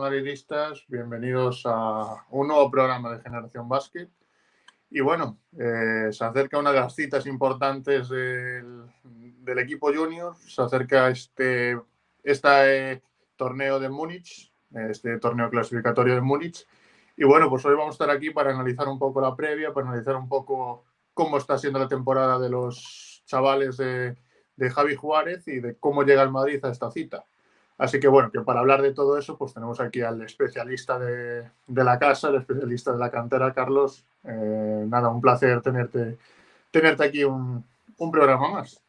madridistas? Bienvenidos a un nuevo programa de Generación Básquet. Y bueno, se acerca una de las citas importantes del equipo junior. Se acerca este torneo de Múnich, este torneo clasificatorio de Múnich. Y bueno, pues hoy vamos a estar aquí para analizar un poco la previa, para analizar un poco cómo está siendo la temporada de los chavales de Javi Juárez y de cómo llega el Madrid a esta cita. Así que bueno, que para hablar de todo eso, pues tenemos aquí al especialista de la casa, el especialista de la cantera, Carlos. Nada, un placer tenerte aquí un programa más.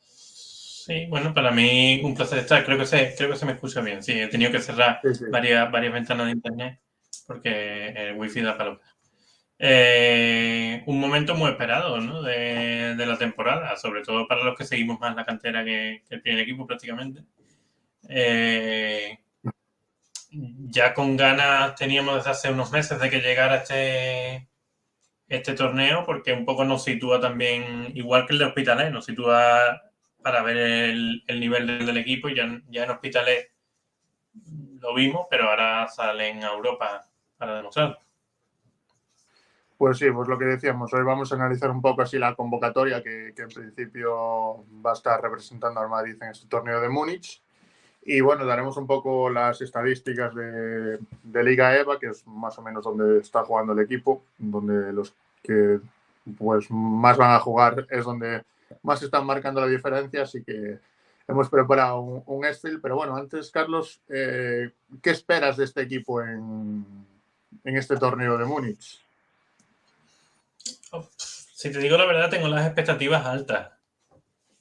Sí, bueno, para mí un placer estar. Creo que se me escucha bien. Sí, he tenido que cerrar Sí. varias ventanas de internet porque el wifi da palo. Un momento muy esperado, ¿no? de la temporada, sobre todo para los que seguimos más la cantera que el primer equipo prácticamente. Ya con ganas teníamos desde hace unos meses de que llegara este torneo, porque un poco nos sitúa también, igual que el de Hospitalet, nos sitúa para ver el nivel del equipo. Ya en Hospitalet lo vimos, pero ahora salen a Europa para demostrarlo. Pues sí, pues lo que decíamos, hoy vamos a analizar un poco así la convocatoria que en principio va a estar representando al Madrid en este torneo de Múnich. Y bueno, daremos un poco las estadísticas de Liga EVA, que es más o menos donde está jugando el equipo, donde los que pues más van a jugar es donde más están marcando la diferencia, así que hemos preparado un Excel. Pero bueno, antes, Carlos, ¿qué esperas de este equipo en este torneo de Múnich? Si te digo la verdad, tengo las expectativas altas,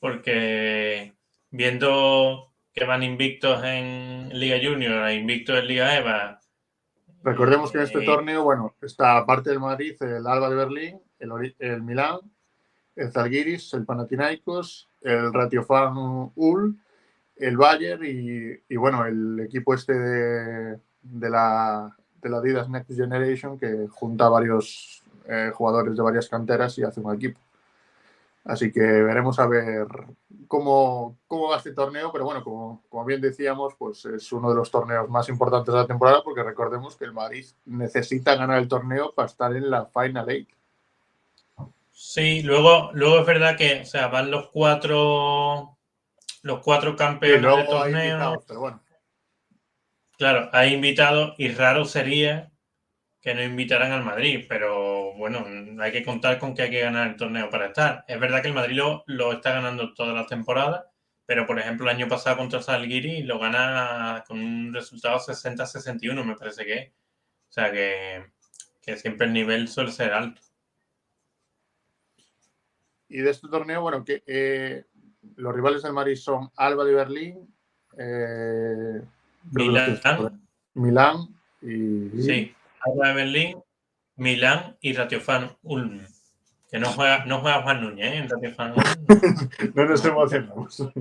porque viendo que van invictos en Liga Junior e invictos en Liga EVA. Recordemos que en este torneo, bueno, está aparte del Madrid, el Alba de Berlín, el Milán, el Zalgiris, el Panathinaikos, el Ratiofan Ulm, el Bayern y bueno, el equipo este de la Adidas Next Generation, que junta varios jugadores de varias canteras y hace un equipo. Así que veremos a ver cómo va este torneo, pero bueno, como bien decíamos, pues es uno de los torneos más importantes de la temporada, porque recordemos que el Madrid necesita ganar el torneo para estar en la Final Eight. Sí, luego es verdad que, o sea, van los cuatro campeones del torneo. Hay invitados, pero bueno. Claro, hay invitados y raro sería que no invitaran al Madrid, pero bueno, hay que contar con que hay que ganar el torneo para estar. Es verdad que el Madrid lo está ganando todas las temporadas, pero por ejemplo el año pasado contra Zalgiris lo gana con un resultado 60-61, me parece que es. O sea que siempre el nivel suele ser alto. Y de este torneo, bueno, que los rivales del Madrid son Alba de Berlín, Milán y... Sí, Alba de Berlín, Milán y Ratiofan Ulm. Que no juega Juan Núñez, ¿eh? En Ratiofan Ulm. No nos emocionamos.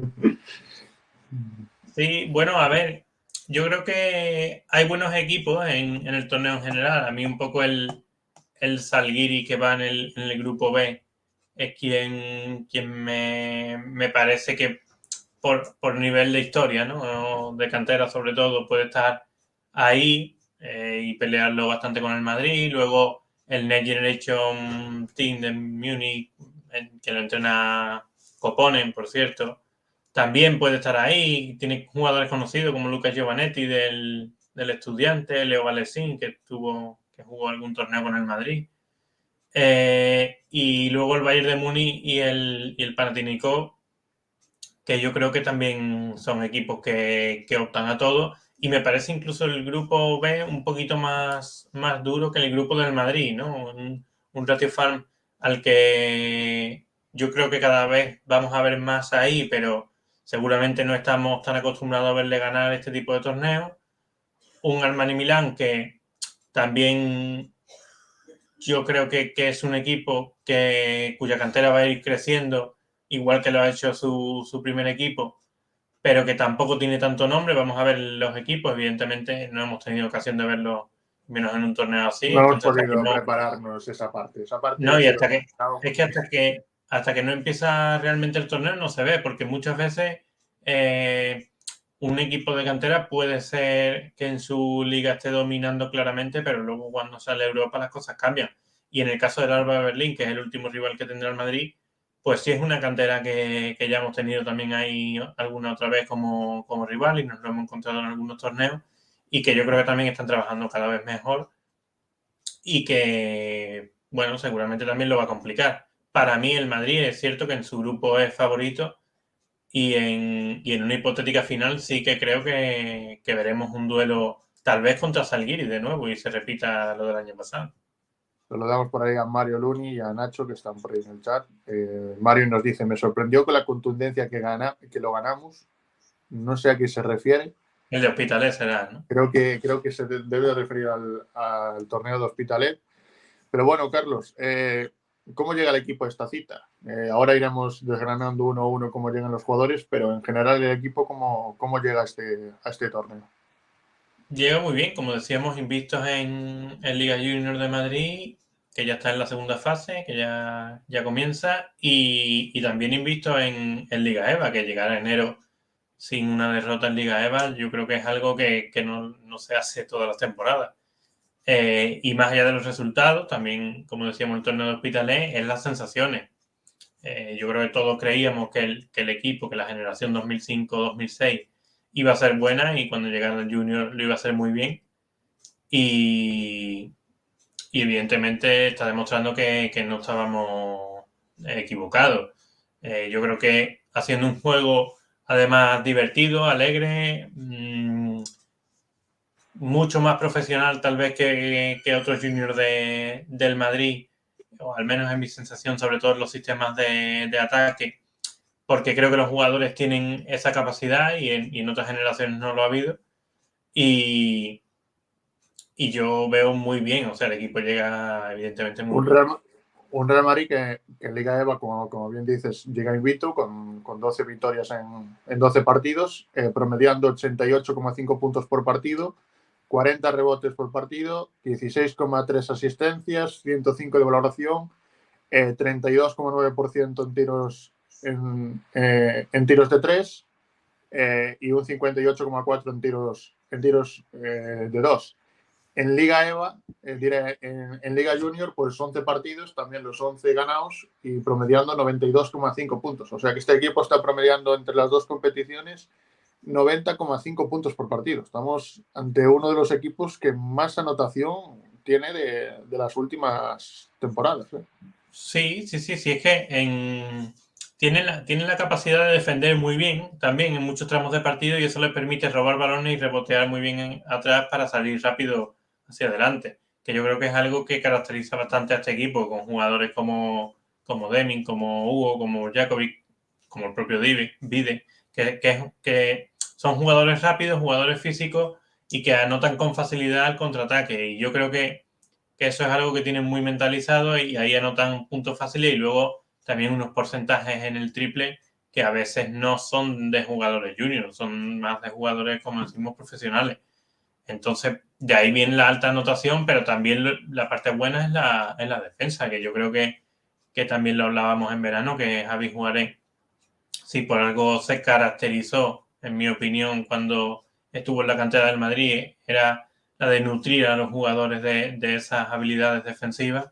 Sí, bueno, a ver, yo creo que hay buenos equipos en el torneo en general. A mí un poco el Zalgiris, que va en el grupo B, es quien me parece que por nivel de historia, ¿no? De cantera sobre todo, puede estar ahí y pelearlo bastante con el Madrid. Luego el Next Generation Team de Múnich, que lo entrena Koponen, por cierto, también puede estar ahí. Tiene jugadores conocidos como Lucas Giovanetti del Estudiante, Leo Valesín, que jugó algún torneo con el Madrid. Y luego el Bayern de Múnich y el Panathinaikos, que yo creo que también son equipos que optan a todo. Y me parece incluso el grupo B un poquito más duro que el grupo del Madrid, ¿no? Un Ratio Farm al que yo creo que cada vez vamos a ver más ahí, pero seguramente no estamos tan acostumbrados a verle ganar este tipo de torneos. Un Armani Milán que también yo creo que es un equipo cuya cantera va a ir creciendo, igual que lo ha hecho su primer equipo, pero que tampoco tiene tanto nombre. Vamos a ver los equipos. Evidentemente no hemos tenido ocasión de verlo, menos en un torneo así. No hemos Entonces, podido prepararnos esa parte. Esa parte no, ha y sido... hasta que no empieza realmente el torneo no se ve, porque muchas veces un equipo de cantera puede ser que en su liga esté dominando claramente, pero luego cuando sale a Europa las cosas cambian. Y en el caso del Alba de Berlín, que es el último rival que tendrá el Madrid, pues sí es una cantera que ya hemos tenido también ahí alguna otra vez como rival y nos lo hemos encontrado en algunos torneos y que yo creo que también están trabajando cada vez mejor y que, bueno, seguramente también lo va a complicar. Para mí el Madrid es cierto que en su grupo es favorito y en una hipotética final sí que creo que veremos un duelo tal vez contra Salguiri de nuevo y se repita lo del año pasado. Lo damos por ahí a Mario Luni y a Nacho, que están por ahí en el chat. Mario nos dice, me sorprendió con la contundencia que lo ganamos. No sé a qué se refiere. El de Hospitalet será, ¿no? Creo que se debe referir al torneo de Hospitalet. Pero bueno, Carlos, ¿cómo llega el equipo a esta cita? Ahora iremos desgranando uno a uno cómo llegan los jugadores, pero en general el equipo, ¿cómo llega a este torneo? Llega muy bien, como decíamos, invictos en Liga Junior de Madrid, que ya está en la segunda fase, que ya comienza, y también invictos en Liga EVA, que llegar a enero sin una derrota en Liga EVA, yo creo que es algo que no se hace todas las temporadas. Y más allá de los resultados, también, como decíamos, el torneo de Hospitalet, es las sensaciones. Yo creo que todos creíamos que el equipo, que la generación 2005-2006 iba a ser buena y cuando llegara el Junior lo iba a hacer muy bien. Y evidentemente está demostrando que no estábamos equivocados. Yo creo que haciendo un juego además divertido, alegre, mucho más profesional tal vez que otros juniors del Madrid, o al menos en mi sensación, sobre todo en los sistemas de ataque, porque creo que los jugadores tienen esa capacidad y en otras generaciones no lo ha habido. Y yo veo muy bien, o sea, el equipo llega evidentemente muy bien. Un Real Madrid que en Liga EVA, como bien dices, llega invicto con 12 victorias en 12 partidos, promediando 88,5 puntos por partido, 40 rebotes por partido, 16,3 asistencias, 105 de valoración, 32,9% en tiros de 3 y un 58,4% en tiros de 2. En Liga EVA, en Liga Junior, pues 11 partidos, también los 11 ganados y promediando 92,5 puntos. O sea que este equipo está promediando entre las dos competiciones 90,5 puntos por partido. Estamos ante uno de los equipos que más anotación tiene de las últimas temporadas. Sí, es que tiene la capacidad de defender muy bien también en muchos tramos de partido y eso le permite robar balones y rebotear muy bien atrás para salir rápido hacia adelante, que yo creo que es algo que caracteriza bastante a este equipo, con jugadores como Deming, como Hugo, como Jakovic, como el propio Vide, que son jugadores rápidos, jugadores físicos y que anotan con facilidad al contraataque. Y yo creo que eso es algo que tienen muy mentalizado y ahí anotan puntos fáciles y luego también unos porcentajes en el triple que a veces no son de jugadores juniors, son más de jugadores, como decimos, profesionales. Entonces, de ahí viene la alta anotación, pero también la parte buena es la defensa, que yo creo que también lo hablábamos en verano, que Javi Juárez, si por algo se caracterizó, en mi opinión, cuando estuvo en la cantera del Madrid, era la de nutrir a los jugadores de esas habilidades defensivas.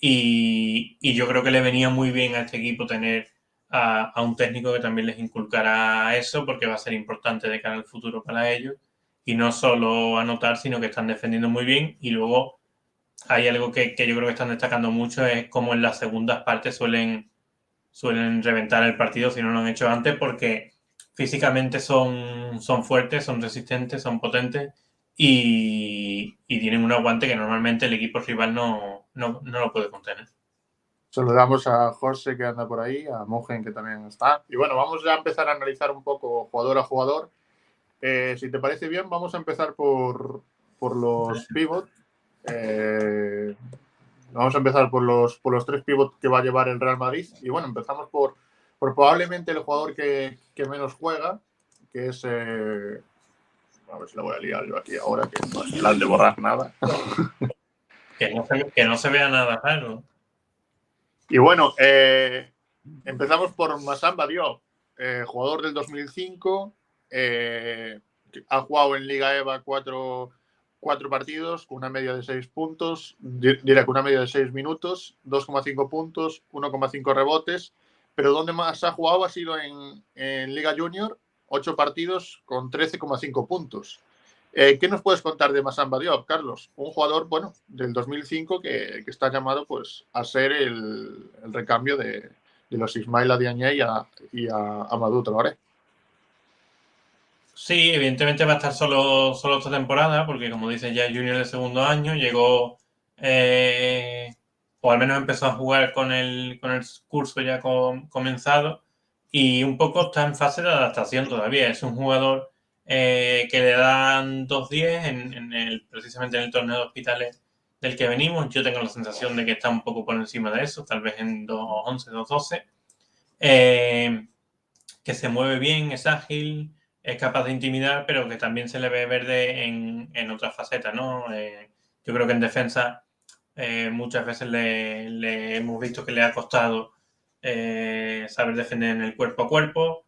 Y yo creo que le venía muy bien a este equipo tener a un técnico que también les inculcara eso, porque va a ser importante de cara al futuro para ellos. Y no solo anotar, sino que están defendiendo muy bien. Y luego hay algo que yo creo que están destacando mucho, es cómo en las segundas partes suelen reventar el partido si no lo han hecho antes, porque físicamente son fuertes, son resistentes, son potentes y tienen un aguante que normalmente el equipo rival no lo puede contener. Saludamos a José, que anda por ahí, a Mogen, que también está. Y bueno, vamos ya a empezar a analizar un poco jugador a jugador. Si te parece bien, vamos a empezar por los pivots. Vamos a empezar por los 3 pivots que va a llevar el Real Madrid. Y bueno, empezamos por probablemente el jugador que menos juega, que es... a ver si la voy a liar yo aquí ahora, que no es plan de borrar nada. Que no se vea nada raro. Y bueno, empezamos por Massamba Diop, jugador del 2005, ha jugado en Liga EVA cuatro partidos con una media de 6 puntos, diré con una media de 6 minutos, 2,5 puntos, 1,5 rebotes, pero donde más ha jugado ha sido en Liga Junior, 8 partidos con 13,5 puntos. ¿Qué nos puedes contar de Massamba Diop, Carlos? Un jugador, bueno, del 2005 que está llamado pues a ser el recambio de los Ismaila Diagne y a Amadou Traoré. Sí, evidentemente va a estar solo esta temporada, porque como dice ya es junior de segundo año, llegó, o al menos empezó a jugar con el curso ya comenzado, y un poco está en fase de adaptación todavía. Es un jugador que le dan 2-10 precisamente en el torneo de hospitales del que venimos. Yo tengo la sensación de que está un poco por encima de eso, tal vez en 2-11, 2-12. Que se mueve bien, es ágil, es capaz de intimidar, pero que también se le ve verde en otras facetas, ¿no? Yo creo que en defensa muchas veces le hemos visto que le ha costado saber defender en el cuerpo a cuerpo,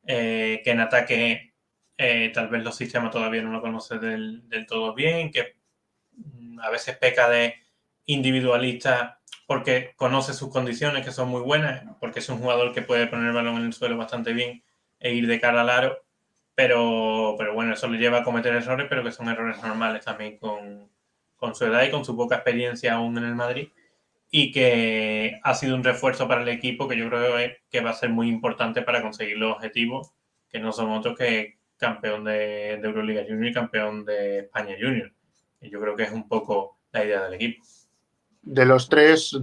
que en ataque tal vez los sistemas todavía no lo conoce del todo bien, que a veces peca de individualista porque conoce sus condiciones, que son muy buenas, porque es un jugador que puede poner el balón en el suelo bastante bien e ir de cara al aro, pero bueno, eso le lleva a cometer errores, pero que son errores normales también con su edad y con su poca experiencia aún en el Madrid, y que ha sido un refuerzo para el equipo que yo creo que va a ser muy importante para conseguir los objetivos, que no son otros que campeón de Euroliga Junior y campeón de España Junior. Y yo creo que es un poco la idea del equipo. De los tres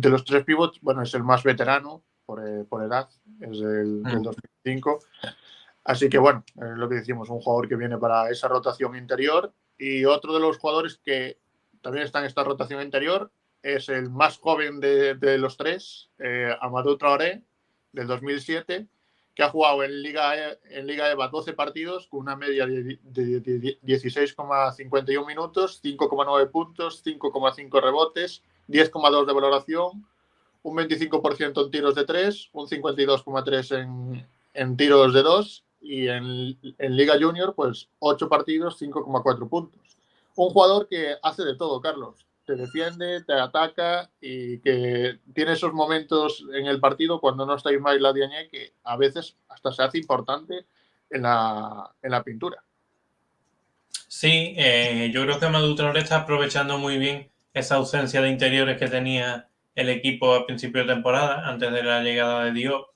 pivots, bueno, es el más veterano por edad, es del 2005. Así que, bueno, es lo que decimos, un jugador que viene para esa rotación interior. Y otro de los jugadores que también está en esta rotación interior es el más joven de los tres, Amadou Traoré, del 2007, que ha jugado en Liga EVA 12 partidos con una media de 16,51 minutos, 5,9 puntos, 5,5 rebotes, 10,2 de valoración, un 25% en tiros de 3, un 52,3 en tiros de 2 y en Liga Junior, pues 8 partidos, 5,4 puntos. Un jugador que hace de todo, Carlos. Te defiende, te ataca y que tiene esos momentos en el partido cuando no está Ismaila Diagne que a veces hasta se hace importante en la pintura. Sí, yo creo que Amadou Traoré está aprovechando muy bien esa ausencia de interiores que tenía el equipo a principio de temporada, antes de la llegada de Diop.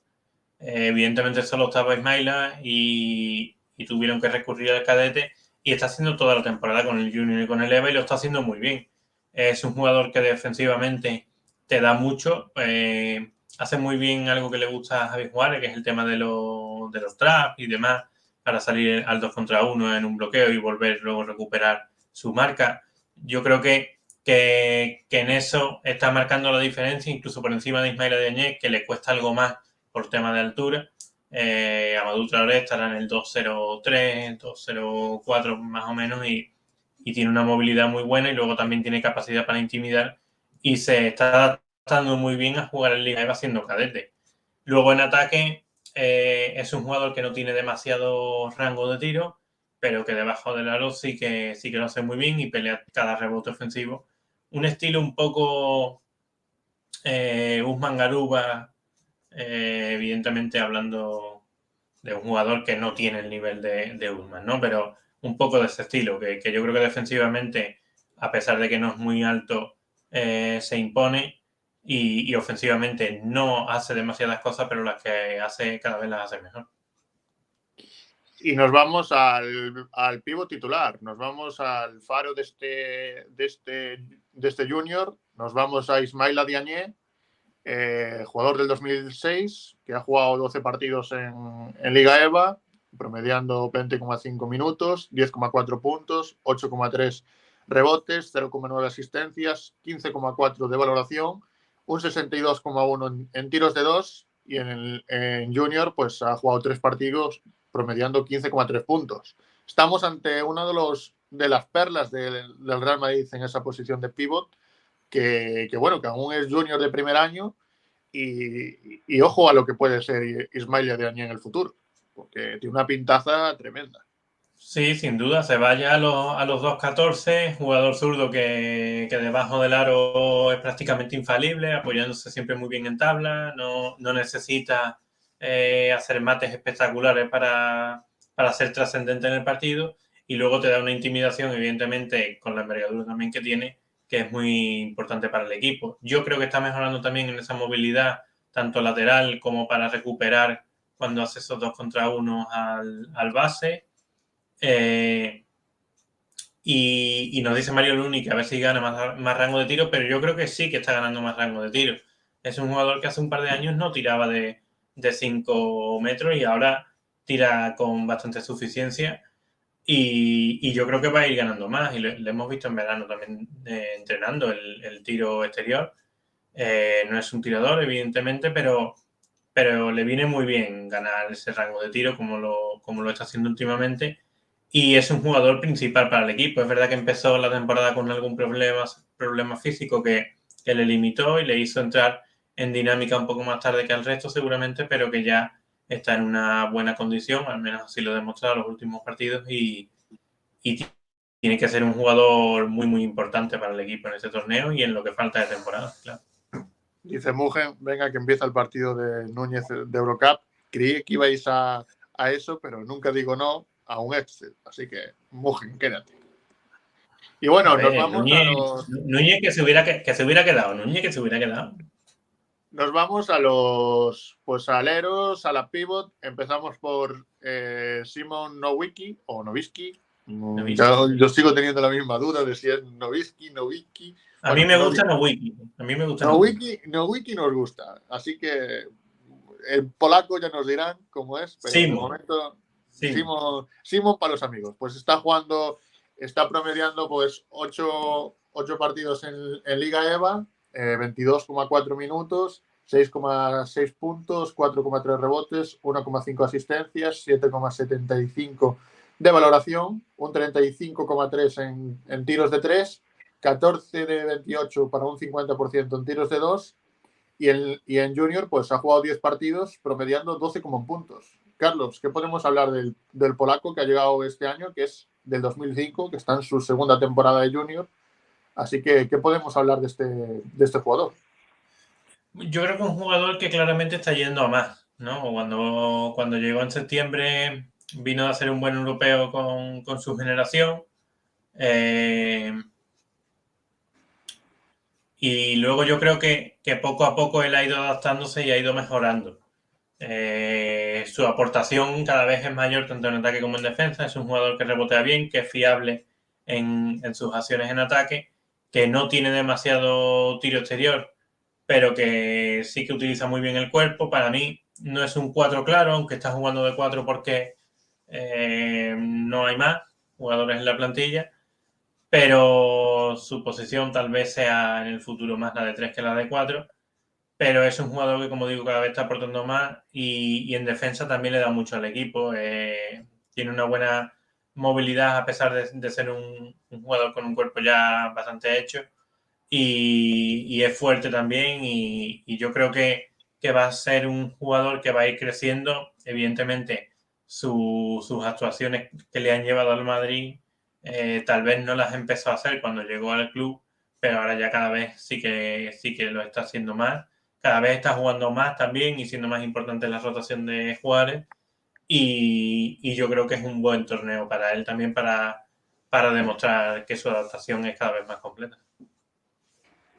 Evidentemente solo estaba Ismaila y tuvieron que recurrir al cadete, y está haciendo toda la temporada con el Junior y con el EVA y lo está haciendo muy bien. Es un jugador que defensivamente te da mucho, hace muy bien algo que le gusta a Javi Juárez, que es el tema de los traps y demás, para salir al 2 contra 1 en un bloqueo y volver luego a recuperar su marca. Yo creo que en eso está marcando la diferencia, incluso por encima de Ismaila Diagne, que le cuesta algo más por tema de altura. Amadou Traoré estará en el 2.03, 2.04 más o menos, y tiene una movilidad muy buena y luego también tiene capacidad para intimidar y se está adaptando muy bien a jugar en Liga EVA siendo cadete. Luego en ataque es un jugador que no tiene demasiado rango de tiro, pero que debajo del aro sí que lo hace muy bien y pelea cada rebote ofensivo. Un estilo un poco Usman Garuba, evidentemente hablando de un jugador que no tiene el nivel de Usman, ¿no? Pero un poco de ese estilo, que yo creo que defensivamente, a pesar de que no es muy alto, se impone, y ofensivamente no hace demasiadas cosas, pero las que hace cada vez las hace mejor. Y nos vamos al pívot titular, nos vamos al faro de este junior, nos vamos a Ismaila Diagne, jugador del 2006, que ha jugado 12 partidos en Liga EVA, promediando 20,5 minutos, 10,4 puntos, 8,3 rebotes, 0,9 asistencias, 15,4 de valoración, un 62,1 en tiros de 2, y en Junior pues ha jugado 3 partidos promediando 15,3 puntos. Estamos ante uno de las perlas del Real Madrid en esa posición de pívot, que bueno, que aún es junior de primer año y ojo a lo que puede ser Ismaila Diagne en el futuro. porque tiene una pintaza tremenda. Sí, sin duda, se vaya a los 2'14", jugador zurdo que debajo del aro es prácticamente infalible, apoyándose siempre muy bien en tabla, no necesita hacer mates espectaculares para ser trascendente en el partido, y luego te da una intimidación, evidentemente, con la envergadura también que tiene, que es muy importante para el equipo. Yo creo que está mejorando también en esa movilidad, tanto lateral como para recuperar cuando hace esos 2 contra 1 al base. Y nos dice Mario Luni que a ver si gana más rango de tiro, pero yo creo que sí que está ganando más rango de tiro. Es un jugador que hace un par de años no tiraba de 5 metros y ahora tira con bastante suficiencia, y yo creo que va a ir ganando más, y lo hemos visto en verano también entrenando el tiro exterior. No es un tirador, evidentemente, pero le viene muy bien ganar ese rango de tiro como lo está haciendo últimamente, y es un jugador principal para el equipo. Es verdad que empezó la temporada con algún problema físico que le limitó y le hizo entrar en dinámica un poco más tarde que al resto seguramente, pero que ya está en una buena condición, al menos así lo ha demostrado en los últimos partidos, y tiene que ser un jugador muy, muy importante para el equipo en este torneo y en lo que falta de temporada, claro. Dice Mugen, venga que empieza el partido de Núñez de Eurocup. Creí que ibais a eso, pero nunca digo no a un Excel. Así que, Mugen, quédate. Y bueno, A ver, nos vamos a los... Núñez que se hubiera quedado. Núñez que se hubiera quedado. Nos vamos a los aleros, a la pivot. Empezamos por Simon Nowicki o Nowitzki. Yo sigo teniendo la misma duda de si es Nowitzki, Nowicki. A mí me gusta Nowicki. A mí me gusta Nowicki nos gusta. Así que el polaco ya nos dirán cómo es, pero de momento Simon para los amigos. Pues está promediando pues 8 partidos en Liga EVA, 22,4 minutos, 6,6 puntos, 4,3 rebotes, 1,5 asistencias, 7,75 de valoración, un 35,3 en tiros de 3, 14 de 28 para un 50% en tiros de 2, y en Junior pues ha jugado 10 partidos promediando 12 como puntos. Carlos, ¿qué podemos hablar del polaco que ha llegado este año, que es del 2005, que está en su segunda temporada de Junior? Así que, ¿qué podemos hablar de este jugador? Yo creo que es un jugador que claramente está yendo a más, ¿no? Cuando llegó en septiembre vino a hacer un buen europeo con su generación. Y luego yo creo que poco a poco él ha ido adaptándose y ha ido mejorando. Su aportación cada vez es mayor tanto en ataque como en defensa. Es un jugador que rebotea bien, que es fiable en sus acciones en ataque, que no tiene demasiado tiro exterior, pero que sí que utiliza muy bien el cuerpo. Para mí no es un 4 claro, aunque está jugando de 4 porque no hay más jugadores en la plantilla, pero su posición tal vez sea en el futuro más la de 3 que la de 4. Pero es un jugador que, como digo, cada vez está aportando más, y en defensa también le da mucho al equipo. Tiene una buena movilidad a pesar de ser un jugador con un cuerpo ya bastante hecho, y es fuerte también, y yo creo que va a ser un jugador que va a ir creciendo. Evidentemente, sus actuaciones que le han llevado al Madrid tal vez no las empezó a hacer cuando llegó al club, pero ahora ya cada vez sí que lo está haciendo más. Cada vez está jugando más también y siendo más importante la rotación de jugadores, y yo creo que es un buen torneo para él también para demostrar que su adaptación es cada vez más completa.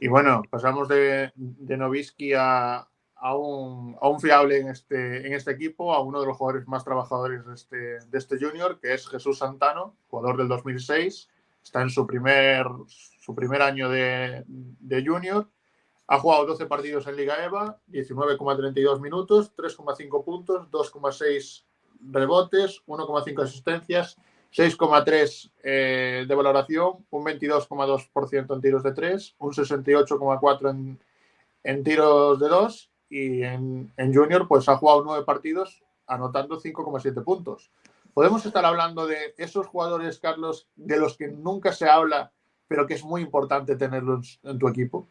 Y bueno, pasamos de Nowitzki a un fiable en este equipo, a uno de los jugadores más trabajadores de este Junior, que es Jesús Santano, jugador del 2006. Está en su primer año de Junior. Ha jugado 12 partidos en Liga EVA, 19,32 minutos, 3,5 puntos, 2,6 rebotes, 1,5 asistencias, 6,3 de valoración, un 22,2% en tiros de 3, un 68,4 en tiros de 2, y en Junior pues ha jugado 9 partidos anotando 5,7 puntos. ¿Podemos estar hablando de esos jugadores, Carlos, de los que nunca se habla, pero que es muy importante tenerlos en tu equipo?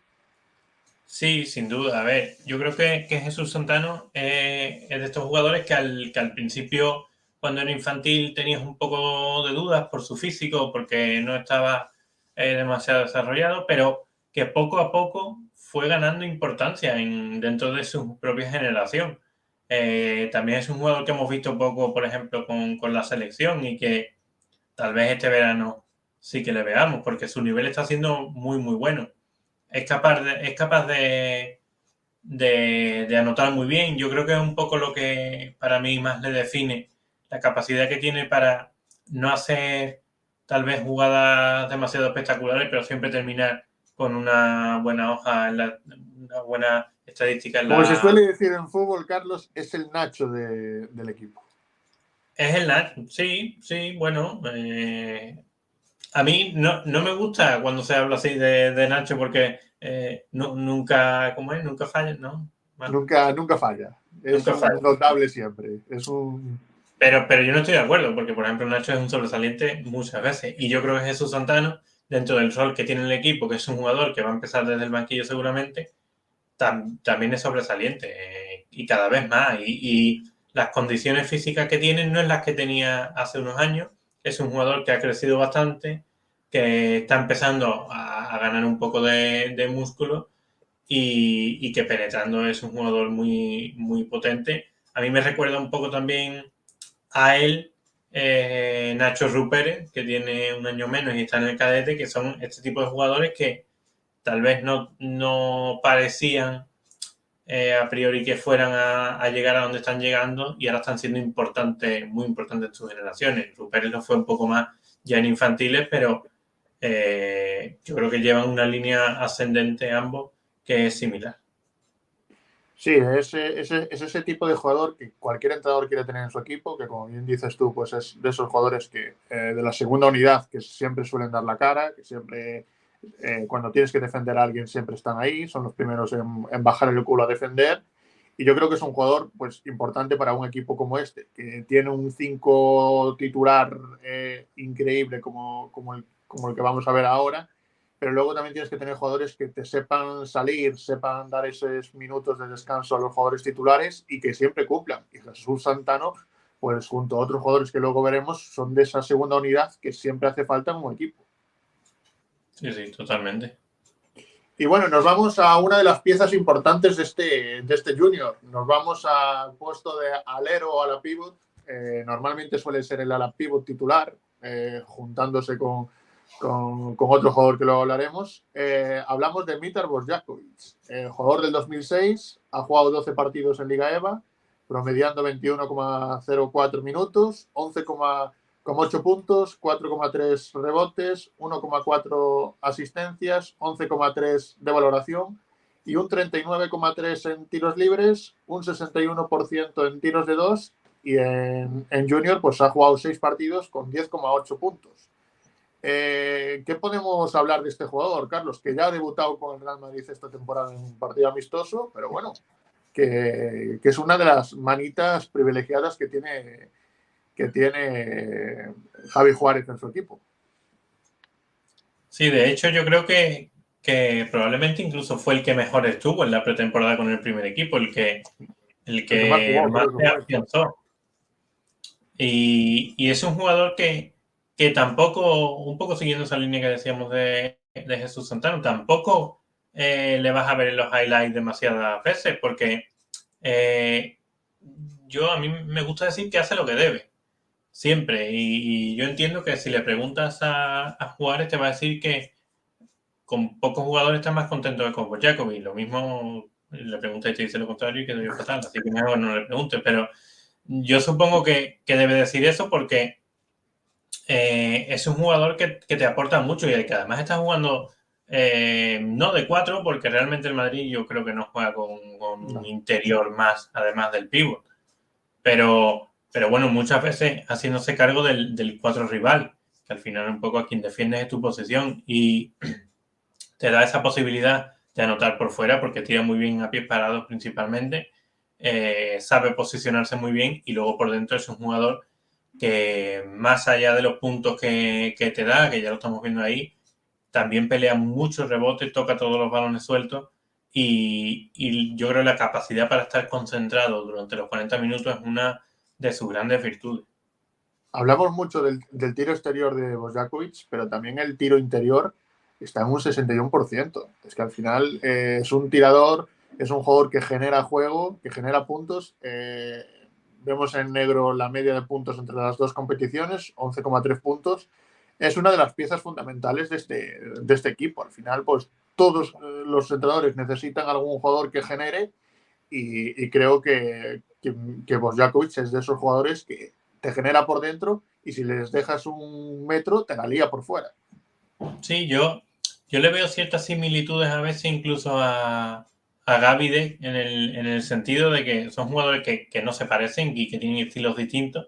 Sí, sin duda. A ver, yo creo que Jesús Santano es de estos jugadores que al principio, cuando era infantil, tenías un poco de dudas por su físico, porque no estaba demasiado desarrollado, pero que poco a poco fue ganando importancia dentro de su propia generación. También es un jugador que hemos visto poco, por ejemplo, con la selección y que tal vez este verano sí que le veamos, porque su nivel está siendo muy, muy bueno. Es capaz de anotar muy bien. Yo creo que es un poco lo que para mí más le define la capacidad que tiene para no hacer tal vez jugadas demasiado espectaculares, pero siempre terminar con una buena hoja, una buena estadística en Como se la... suele decir en fútbol, Carlos, es el Nacho del equipo. Es el Nacho, sí, sí, bueno. A mí no me gusta cuando se habla así de Nacho porque nunca, ¿cómo es? Nunca falla, ¿no? Bueno, Nunca falla. Es nunca un falla. notable siempre. Es un. Pero yo no estoy de acuerdo, porque por ejemplo Nacho es un sobresaliente muchas veces. Y yo creo que Jesús Santano, dentro del rol que tiene el equipo, que es un jugador que va a empezar desde el banquillo seguramente, también es sobresaliente. Y cada vez más. Y las condiciones físicas que tiene no es las que tenía hace unos años. Es un jugador que ha crecido bastante, que está empezando a ganar un poco de músculo y que penetrando es un jugador muy, muy potente. A mí me recuerda un poco también a él, Nacho Rupert, que tiene un año menos y está en el cadete, que son este tipo de jugadores que tal vez no parecían a priori que fueran a llegar a donde están llegando y ahora están siendo importantes, muy importantes en sus generaciones. Rupert lo fue un poco más ya en infantiles, pero yo creo que llevan una línea ascendente ambos que es similar. Sí, es ese tipo de jugador que cualquier entrenador quiere tener en su equipo, que como bien dices tú, pues es de esos jugadores que de la segunda unidad que siempre suelen dar la cara, que siempre cuando tienes que defender a alguien siempre están ahí, son los primeros en bajar el culo a defender. Y yo creo que es un jugador pues importante para un equipo como este, que tiene un 5 titular increíble como el que vamos a ver ahora, pero luego también tienes que tener jugadores que te sepan salir, sepan dar esos minutos de descanso a los jugadores titulares y que siempre cumplan. Y Jesús Santano, pues junto a otros jugadores que luego veremos, son de esa segunda unidad que siempre hace falta en un equipo. Sí, sí, totalmente. Y bueno, nos vamos a una de las piezas importantes de este Junior. Nos vamos al puesto de alero o ala pivot. Normalmente suele ser el ala pivot titular, juntándose con otro jugador que luego hablaremos. Hablamos de Mitar Borjakovic, jugador del 2006, ha jugado 12 partidos en Liga EVA, promediando 21,04 minutos, 11,8 puntos, 4,3 rebotes, 1,4 asistencias, 11,3 de valoración y un 39,3 en tiros libres, un 61% en tiros de dos y en Junior pues ha jugado 6 partidos con 10,8 puntos. ¿Qué podemos hablar de este jugador, Carlos? Que ya ha debutado con el Real Madrid esta temporada en un partido amistoso, pero bueno, que es una de las manitas privilegiadas que tiene Javi Juárez en su equipo. Sí, de hecho yo creo que probablemente incluso fue el que mejor estuvo en la pretemporada con el primer equipo, el El que más que jugó, más creo que se fue. afianzó. Y es un jugador que tampoco, un poco siguiendo esa línea que decíamos de Jesús Santana, tampoco le vas a ver en los highlights demasiadas veces, porque eh, a mí me gusta decir que hace lo que debe, siempre. Y yo entiendo que si le preguntas a Juárez, te va a decir que con pocos jugadores está más contento que con Bojakovic. Lo mismo le preguntas y te dice lo contrario y quedo yo fatal, así que mejor no le preguntes, pero yo supongo que debe decir eso porque es un jugador que te aporta mucho y el que además está jugando no de cuatro, porque realmente el Madrid yo creo que no juega con un No. interior más, además del pívot. Pero bueno, muchas veces haciéndose cargo del cuatro rival, que al final un poco a quien defiendes es tu posición y te da esa posibilidad de anotar por fuera porque tira muy bien a pies parados principalmente, sabe posicionarse muy bien y luego por dentro es un jugador que más allá de los puntos que te da, que ya lo estamos viendo ahí, también pelea muchos rebotes, toca todos los balones sueltos y yo creo que la capacidad para estar concentrado durante los 40 minutos es una de sus grandes virtudes. Hablamos mucho del tiro exterior de Bojakovic, pero también el tiro interior está en un 61%. Es que al final es un tirador, es un jugador que genera juego, que genera puntos. Vemos en negro la media de puntos entre las dos competiciones, 11,3 puntos. Es una de las piezas fundamentales de este equipo. Al final, pues todos los entrenadores necesitan algún jugador que genere y creo que Bojakovic es de esos jugadores que te genera por dentro y si les dejas un metro te la lía por fuera. Sí, yo le veo ciertas similitudes a veces incluso a Gavide en el sentido de que son jugadores que no se parecen y que tienen estilos distintos,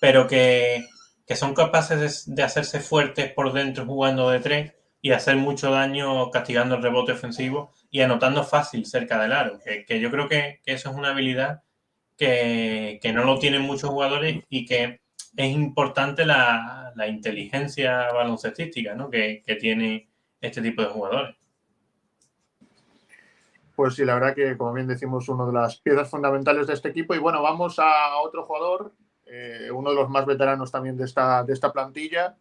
pero que son capaces de hacerse fuertes por dentro jugando de tres y hacer mucho daño castigando el rebote ofensivo y anotando fácil cerca del aro. Que yo creo que eso es una habilidad que no lo tienen muchos jugadores y que es importante la inteligencia baloncestística, ¿no? que tiene este tipo de jugadores. Pues sí, la verdad que, como bien decimos, una de las piezas fundamentales de este equipo. Y bueno, vamos a otro jugador, uno de los más veteranos también de esta plantilla,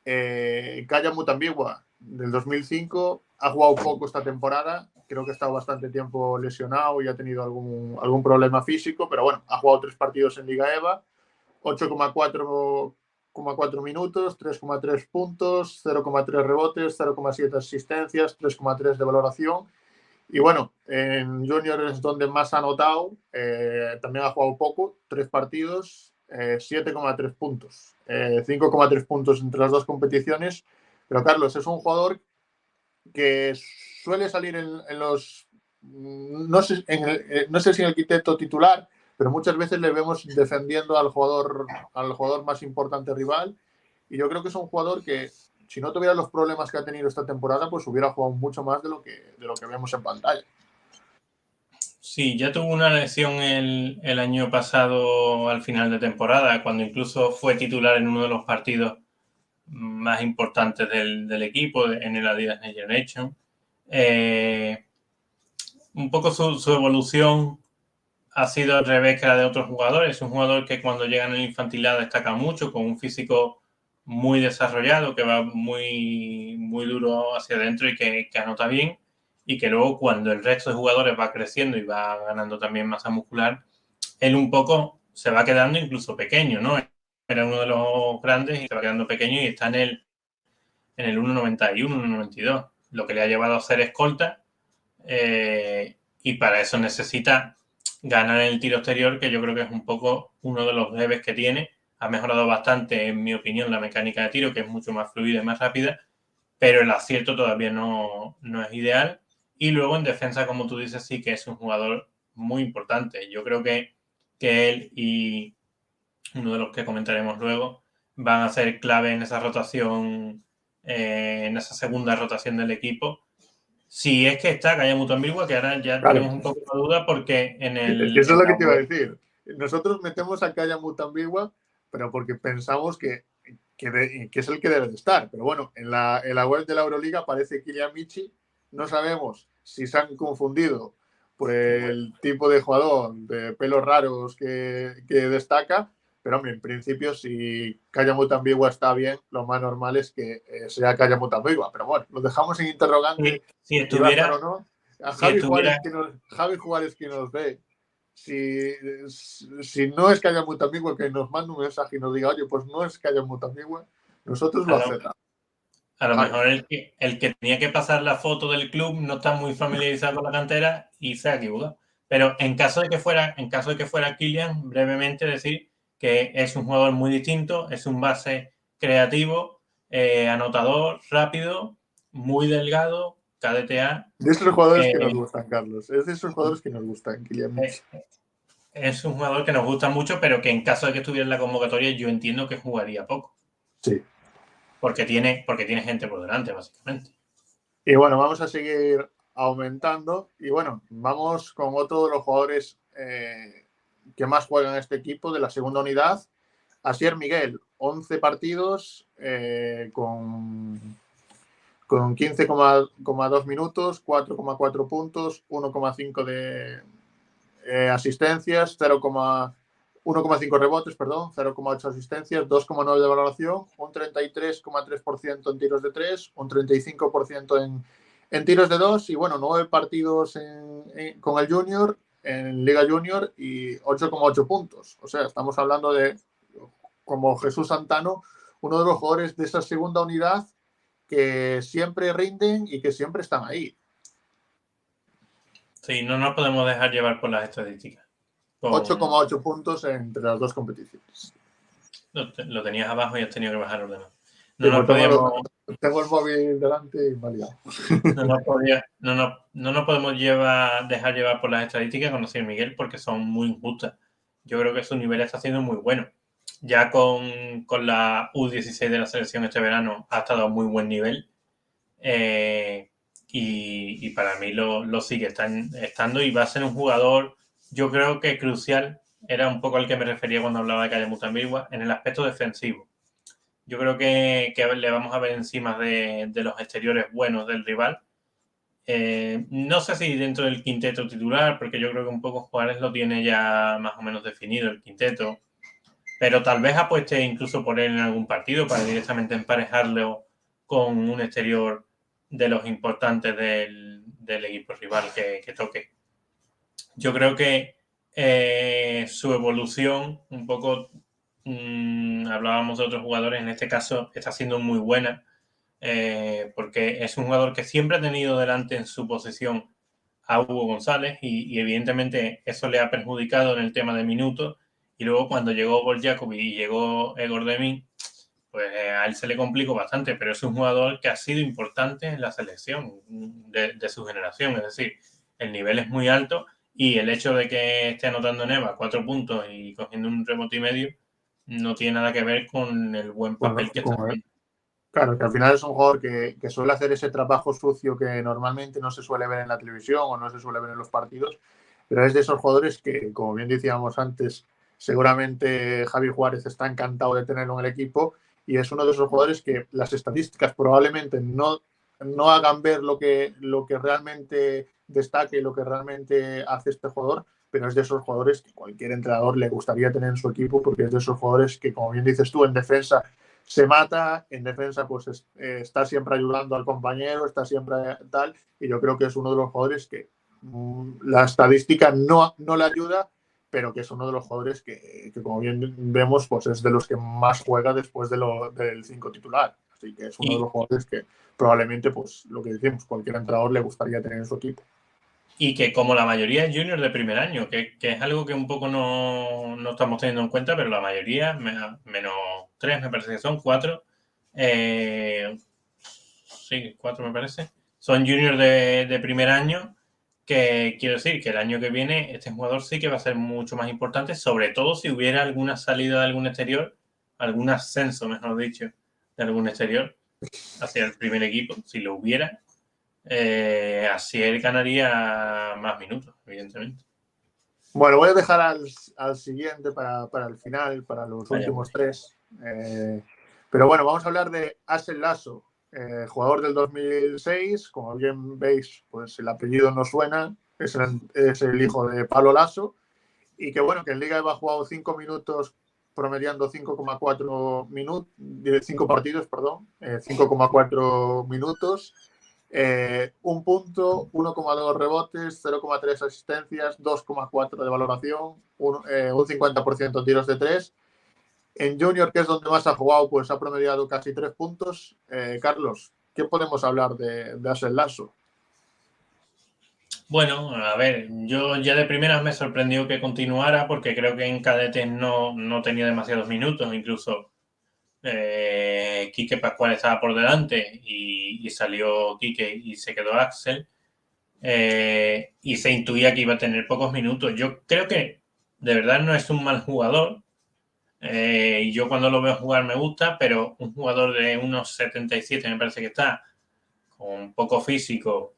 Kaya Mutambiwa, del 2005. Ha jugado poco esta temporada, creo que ha estado bastante tiempo lesionado y ha tenido algún problema físico, pero bueno, ha jugado 3 partidos en Liga EVA, 8,4 minutos, 3,3 puntos, 0,3 rebotes, 0,7 asistencias, 3,3 de valoración. Y bueno, en Junior es donde más ha anotado, también ha jugado poco, 3 partidos, 7,3 puntos, 5,3 puntos entre las dos competiciones. Pero Carlos, es un jugador que suele salir en los, no sé, no sé si en el quinteto titular, pero muchas veces le vemos defendiendo al jugador más importante rival. Y yo creo que es un jugador que, si no tuviera los problemas que ha tenido esta temporada, pues hubiera jugado mucho más de lo que vemos en pantalla. Sí, ya tuvo una lesión el año pasado al final de temporada, cuando incluso fue titular en uno de los partidos más importantes del equipo, en el Adidas Generation. Un poco su evolución ha sido al revés que la de otros jugadores. Es un jugador que cuando llega en el infantilado destaca mucho, con un físico muy desarrollado, que va muy, muy duro hacia adentro y que anota bien. Y que luego cuando el resto de jugadores va creciendo y va ganando también masa muscular, él un poco se va quedando incluso pequeño, ¿no? Era uno de los grandes y se va quedando pequeño y está en el 1,91, 1,92, lo que le ha llevado a ser escolta. Y para eso necesita ganar en el tiro exterior, que yo creo que es un poco uno de los debes que tiene. Ha mejorado bastante, en mi opinión, la mecánica de tiro, que es mucho más fluida y más rápida, pero el acierto todavía no es ideal. Y luego en defensa, como tú dices, sí que es un jugador muy importante. Yo creo que él y uno de los que comentaremos luego van a ser clave en esa rotación, en esa segunda rotación del equipo. Si es que está Kaya Mutombiwa, que ahora ya Claro. tenemos un poco de duda porque Es que eso es lo que te iba a decir. Nosotros metemos a Kaya Mutambiwa, pero porque pensamos que es el que debe de estar. Pero bueno, en la web de la Euroliga aparece Kylian Michi. No sabemos si se han confundido por el tipo de jugador de pelos raros que destaca. Pero hombre, en principio, si Kaya Mutambiwa está bien, lo más normal es que sea Kaya Mutambiwa. Pero bueno, lo dejamos en interrogante si si va a estar o estuviera, no. A si Javi estuviera Juárez, que nos ve, si no es que haya Mutamigua, que nos mande un mensaje y nos diga, oye, pues no es que haya Mutamigua, nosotros lo aceptamos. a lo Javi. mejor el que tenía que pasar la foto del club no está muy familiarizado con la cantera y se ha equivocado. Pero en caso de que fuera Kylian, brevemente decir que es un jugador muy distinto, es un base creativo, anotador, rápido, muy delgado, KDTA. De esos jugadores que nos gustan, Carlos. Es de esos jugadores que nos gustan, Kylian Michi. Es un jugador que nos gusta mucho, pero que en caso de que estuviera en la convocatoria, yo entiendo que jugaría poco. Sí. Porque tiene gente por delante, básicamente. Y bueno, vamos a seguir aumentando. Y bueno, vamos con otro de los jugadores que más juegan en este equipo de la segunda unidad. Asier Miguel, 11 partidos con con 15,2 minutos, 4,4 puntos, 1,5 de asistencias, 1,5 rebotes, perdón, 0,8 asistencias, 2,9 de valoración, un 33,3% en tiros de 3, un 35% en tiros de 2 y bueno, 9 partidos con el Junior, en Liga Junior y 8,8 puntos. O sea, estamos hablando de, como Jesús Santano, uno de los jugadores de esa segunda unidad que siempre rinden y que siempre están ahí. Sí, no nos podemos dejar llevar por las estadísticas. 8,8 puntos entre las dos competiciones. Lo tenías abajo y has tenido que bajar los demás. No nos podíamos... Tengo el móvil delante y me ha liado. No nos podemos dejar llevar por las estadísticas, conocer Miguel, porque son muy injustas. Yo creo que su nivel está siendo muy bueno. Ya con la U16 de la selección este verano ha estado a muy buen nivel. Y para mí lo sigue estando y va a ser un jugador, yo creo que crucial. Era un poco al que me refería cuando hablaba de Calle Mutambigua, en el aspecto defensivo. Yo creo que le vamos a ver encima de los exteriores buenos del rival. No sé si dentro del quinteto titular, porque yo creo que un poco Juárez lo tiene ya más o menos definido el quinteto, pero tal vez apueste incluso por él en algún partido para directamente emparejarlo con un exterior de los importantes del equipo rival que toque. Yo creo que su evolución, un poco, hablábamos de otros jugadores, en este caso está siendo muy buena, porque es un jugador que siempre ha tenido delante en su posición a Hugo González y evidentemente eso le ha perjudicado en el tema de minutos. Y luego cuando llegó Gol Jacobi y llegó Egor Demín, pues a él se le complicó bastante, pero es un jugador que ha sido importante en la selección de su generación. Es decir, el nivel es muy alto y el hecho de que esté anotando en EVA 4 puntos y cogiendo un rebote y medio no tiene nada que ver con el buen papel que está haciendo. Claro, que al final es un jugador que suele hacer ese trabajo sucio que normalmente no se suele ver en la televisión o no se suele ver en los partidos, pero es de esos jugadores que, como bien decíamos antes, seguramente Javi Juárez está encantado de tenerlo en el equipo y es uno de esos jugadores que las estadísticas probablemente no hagan ver lo que realmente destaque, lo que realmente hace este jugador, pero es de esos jugadores que cualquier entrenador le gustaría tener en su equipo porque es de esos jugadores que, como bien dices tú, en defensa se mata, en defensa pues está siempre ayudando al compañero, está siempre tal, y yo creo que es uno de los jugadores que la estadística no le ayuda, pero que es uno de los jugadores que como bien vemos, pues es de los que más juega después del 5 titular. Así que es uno de los jugadores que probablemente, pues lo que decimos, cualquier entrenador le gustaría tener en su equipo. Y que como la mayoría es junior de primer año, que es algo que un poco no estamos teniendo en cuenta, pero la mayoría, menos 3 me parece que son, 4, sí, 4 me parece, son junior de primer año, que quiero decir que el año que viene este jugador sí que va a ser mucho más importante, sobre todo si hubiera alguna salida de algún exterior, algún ascenso, mejor dicho, de algún exterior hacia el primer equipo, si lo hubiera. Así él ganaría más minutos, evidentemente. Bueno, voy a dejar al siguiente para el final, para los últimos 3. Pero bueno, vamos a hablar de Axel Lasso, jugador del 2006. Como bien veis, pues el apellido no suena. Es el hijo de Pablo Lasso. Y que bueno, que en Liga EVA ha jugado 5 minutos, promediando 5,4 minutos, 5 partidos, perdón, 5,4 minutos. Un punto, 1,2 rebotes, 0,3 asistencias, 2,4 de valoración, un 50% en tiros de 3. En Junior, que es donde más ha jugado, pues ha promediado casi 3 puntos. Carlos, ¿qué podemos hablar de Axel Lasso? Bueno, a ver, yo ya de primeras me sorprendió que continuara porque creo que en cadetes no tenía demasiados minutos, incluso Quique Pascual estaba por delante y salió Quique y se quedó Axel. Y se intuía que iba a tener pocos minutos. Yo creo que de verdad no es un mal jugador. Y yo cuando lo veo jugar me gusta, pero un jugador de unos 77 me parece que está, con poco físico,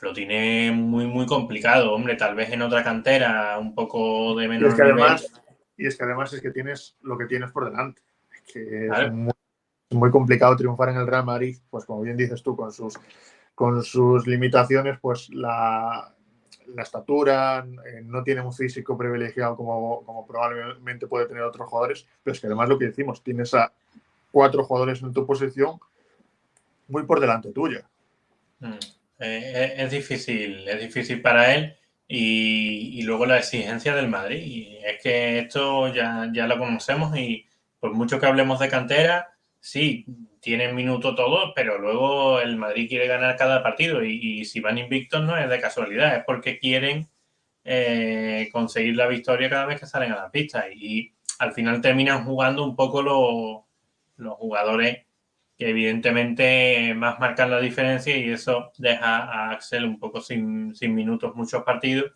lo tiene muy, muy complicado. Hombre, tal vez en otra cantera un poco de menor nivel. Y es que además es que tienes lo que tienes por delante. Que Claro. muy complicado triunfar en el Real Madrid, pues como bien dices tú, con sus limitaciones, pues la estatura, no tiene un físico privilegiado como probablemente puede tener otros jugadores, pero es que además lo que decimos, tienes a 4 jugadores en tu posición muy por delante tuya. Es difícil para él y luego la exigencia del Madrid. Y es que esto ya lo conocemos y por mucho que hablemos de cantera, sí, tienen minuto todos, pero luego el Madrid quiere ganar cada partido y si van invictos no es de casualidad, es porque quieren conseguir la victoria cada vez que salen a la pista y al final terminan jugando un poco los jugadores que evidentemente más marcan la diferencia y eso deja a Axel un poco sin minutos muchos partidos.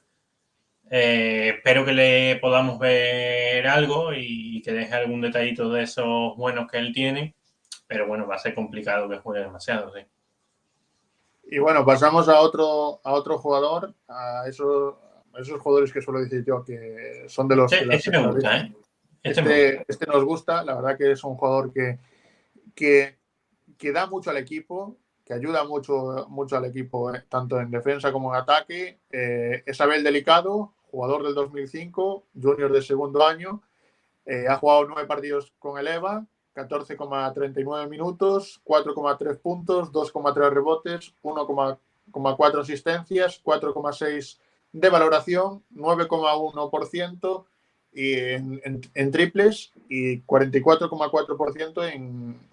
Espero que le podamos ver algo y que deje algún detallito de esos buenos que él tiene, pero bueno, va a ser complicado que juegue demasiado, sí. Y bueno, pasamos a otro jugador, a esos jugadores que suelo decir yo que son de las Este me gusta, estadísticas. ¿eh? Este me gusta. Este nos gusta, la verdad que es un jugador que da mucho al equipo, que ayuda mucho al equipo, tanto en defensa como en ataque. Es Abel Delicado, jugador del 2005, junior de segundo año. Ha jugado 9 partidos con el EVA, 14,39 minutos, 4,3 puntos, 2,3 rebotes, 1,4 asistencias, 4,6 de valoración, 9,1% y en triples y 44,4%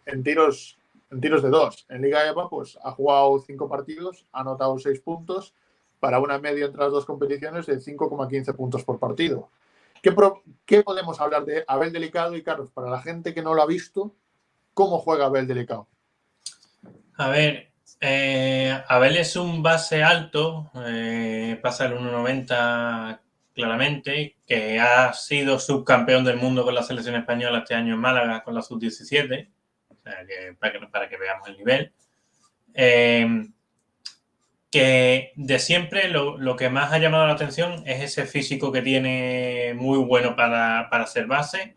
en tiros de 2. En Liga EVA pues ha jugado 5 partidos, ha anotado 6 puntos para una media entre las dos competiciones de 5,15 puntos por partido. ¿Qué podemos hablar de Abel Delicado? Y Carlos, para la gente que no lo ha visto, ¿cómo juega Abel Delicado? A ver, Abel es un base alto, pasa el 1,90 claramente, que ha sido subcampeón del mundo con la selección española este año en Málaga con la sub-17, o sea, para que veamos el nivel. Que de siempre lo que más ha llamado la atención es ese físico que tiene muy bueno para ser base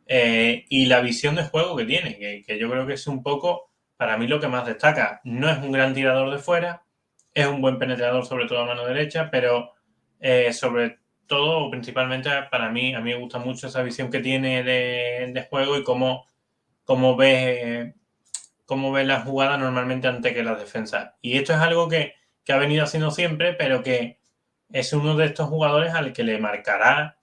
y la visión de juego que tiene, que yo creo que es un poco, para mí, lo que más destaca. No es un gran tirador de fuera, es un buen penetrador, sobre todo a mano derecha, pero sobre todo, o principalmente para mí, a mí me gusta mucho esa visión que tiene de juego y cómo ve la jugada normalmente ante que las defensas. Y esto es algo que ha venido haciendo siempre, pero que es uno de estos jugadores al que le marcará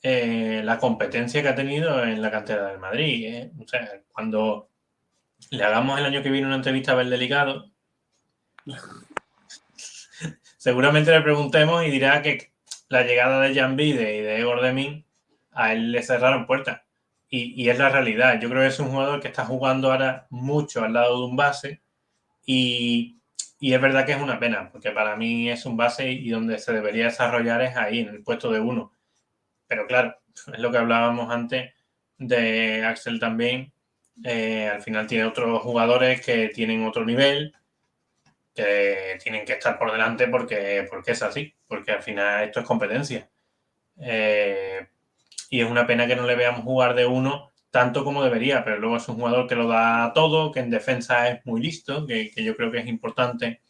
la competencia que ha tenido en la cantera del Madrid. O sea, cuando le hagamos el año que viene una entrevista a Abel Delicado, seguramente le preguntemos y dirá que la llegada de Jan Vide y de Egor Demin a él le cerraron puertas. Y es la realidad. Yo creo que es un jugador que está jugando ahora mucho al lado de un base y es verdad que es una pena, porque para mí es un base y donde se debería desarrollar es ahí, en el puesto de 1. Pero claro, es lo que hablábamos antes de Axel también. Al final tiene otros jugadores que tienen otro nivel, que tienen que estar por delante porque es así, porque al final esto es competencia. Y es una pena que no le veamos jugar de 1 tanto como debería, pero luego es un jugador que lo da todo, que en defensa es muy listo, que yo creo que es importante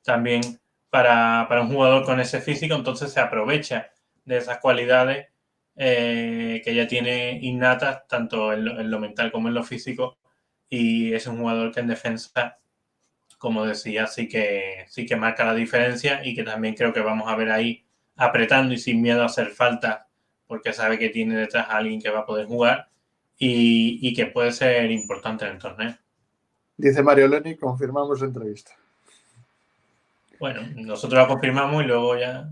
también para un jugador con ese físico, entonces se aprovecha de esas cualidades que ya tiene innatas, tanto en lo mental como en lo físico, y es un jugador que en defensa, como decía, sí que marca la diferencia y que también creo que vamos a ver ahí apretando y sin miedo a hacer falta, porque sabe que tiene detrás a alguien que va a poder jugar y que puede ser importante en el torneo. Dice Mario Leni, confirmamos entrevista. Bueno, nosotros la confirmamos y luego ya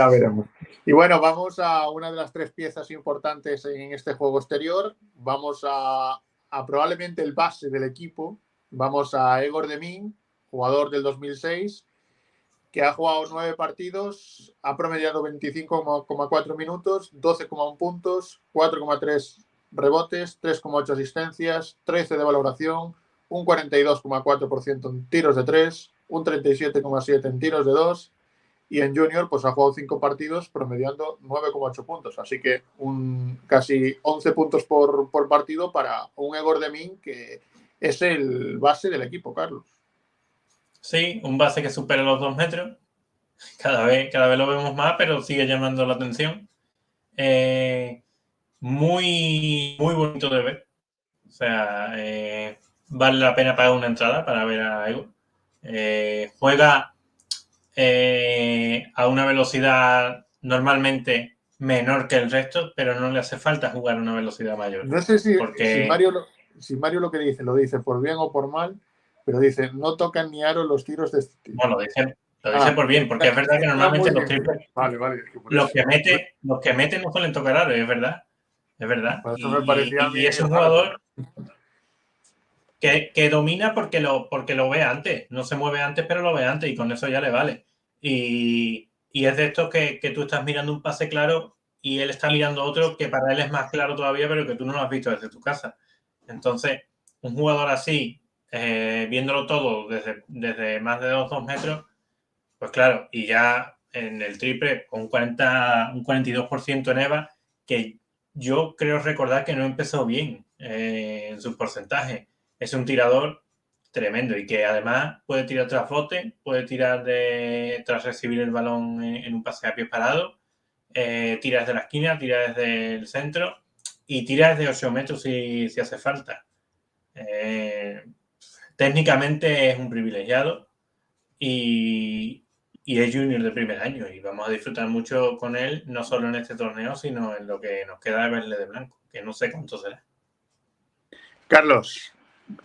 veremos. Y bueno, vamos a una de las 3 piezas importantes en este juego exterior. Vamos a probablemente el base del equipo. Vamos a Egor Demin, jugador del 2006, que ha jugado 9 partidos, ha promediado 25,4 minutos, 12,1 puntos, 4,3 rebotes, 3,8 asistencias, 13 de valoración, un 42,4% en tiros de 3, un 37,7% en tiros de 2 y en Junior pues ha jugado 5 partidos promediando 9,8 puntos. Así que casi 11 puntos por partido para un Egor de Min que es el base del equipo, Carlos. Sí, un base que supera los 2 metros. Cada vez lo vemos más, pero sigue llamando la atención. Muy bonito de ver. O sea, vale la pena pagar una entrada para ver a Ego. Juega a una velocidad normalmente menor que el resto, pero no le hace falta jugar a una velocidad mayor. No sé si Porque Mario lo que lo dice por bien o por mal, pero dice, no tocan ni aro los tiros de este tipo. no, lo dice por bien, porque es verdad que normalmente los triples, Vale, por eso. los que meten no suelen tocar aro, es verdad. Es verdad. Por eso me parecía a mí Y es un raro. jugador que domina porque lo ve antes. No se mueve antes, pero lo ve antes y con eso ya le vale. Y es de estos que tú estás mirando un pase claro y él está mirando otro que para él es más claro todavía, pero que tú no lo has visto desde tu casa. Entonces, un jugador así, viéndolo todo desde más de 2 metros, pues claro, y ya en el triple con un 42% en EVA, que yo creo recordar que no empezó bien en su porcentaje. Es un tirador tremendo y que además puede tirar tras bote, puede tirar tras recibir el balón en un pase a pies parado, tira desde la esquina, tira desde el centro y tira desde 8 metros si hace falta. Técnicamente es un privilegiado y es junior de primer año y vamos a disfrutar mucho con él, no solo en este torneo, sino en lo que nos queda de verle de blanco, que no sé cuánto será. Carlos,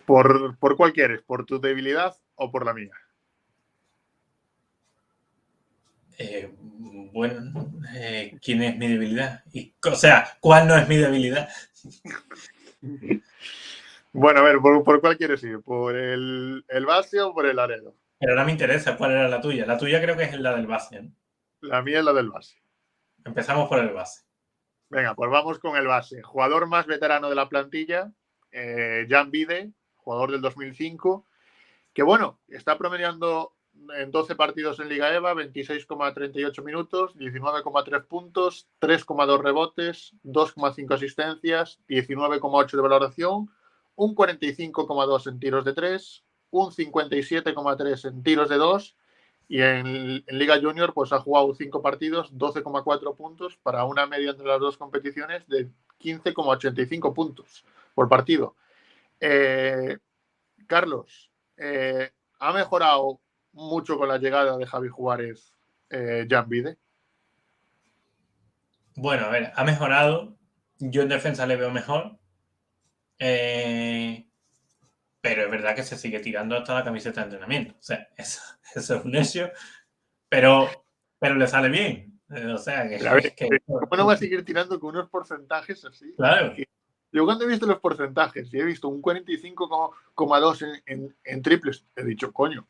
¿por cuál quieres? ¿Por tu debilidad o por la mía? Bueno, ¿quién es mi debilidad? O sea, ¿cuál no es mi debilidad? Bueno, a ver, ¿por cuál quieres ir? ¿Por el base o por el Laredo? Pero ahora me interesa cuál era la tuya. La tuya creo que es la del base, ¿no? La mía es la del base. Empezamos por el base. Venga, pues vamos con el base. Jugador más veterano de la plantilla, Jan Vide, jugador del 2005, que bueno, está promediando en 12 partidos en Liga EVA, 26,38 minutos, 19,3 puntos, 3,2 rebotes, 2,5 asistencias, 19,8 de valoración, un 45,2 en tiros de 3, un 57,3 en tiros de 2 y en Liga Junior pues ha jugado 5 partidos, 12,4 puntos para una media entre las dos competiciones de 15,85 puntos por partido. Carlos, ¿ha mejorado mucho con la llegada de Javi Juárez Jan Vide? Bueno, a ver, ha mejorado. Yo en defensa le veo mejor. Pero es verdad que se sigue tirando hasta la camiseta de entrenamiento. O sea, eso es un hecho, pero le sale bien. O sea, A ver, que ¿cómo no va a seguir tirando con unos porcentajes así? claro. Yo cuando he visto los porcentajes y he visto un 45,2 en triples, he dicho, coño,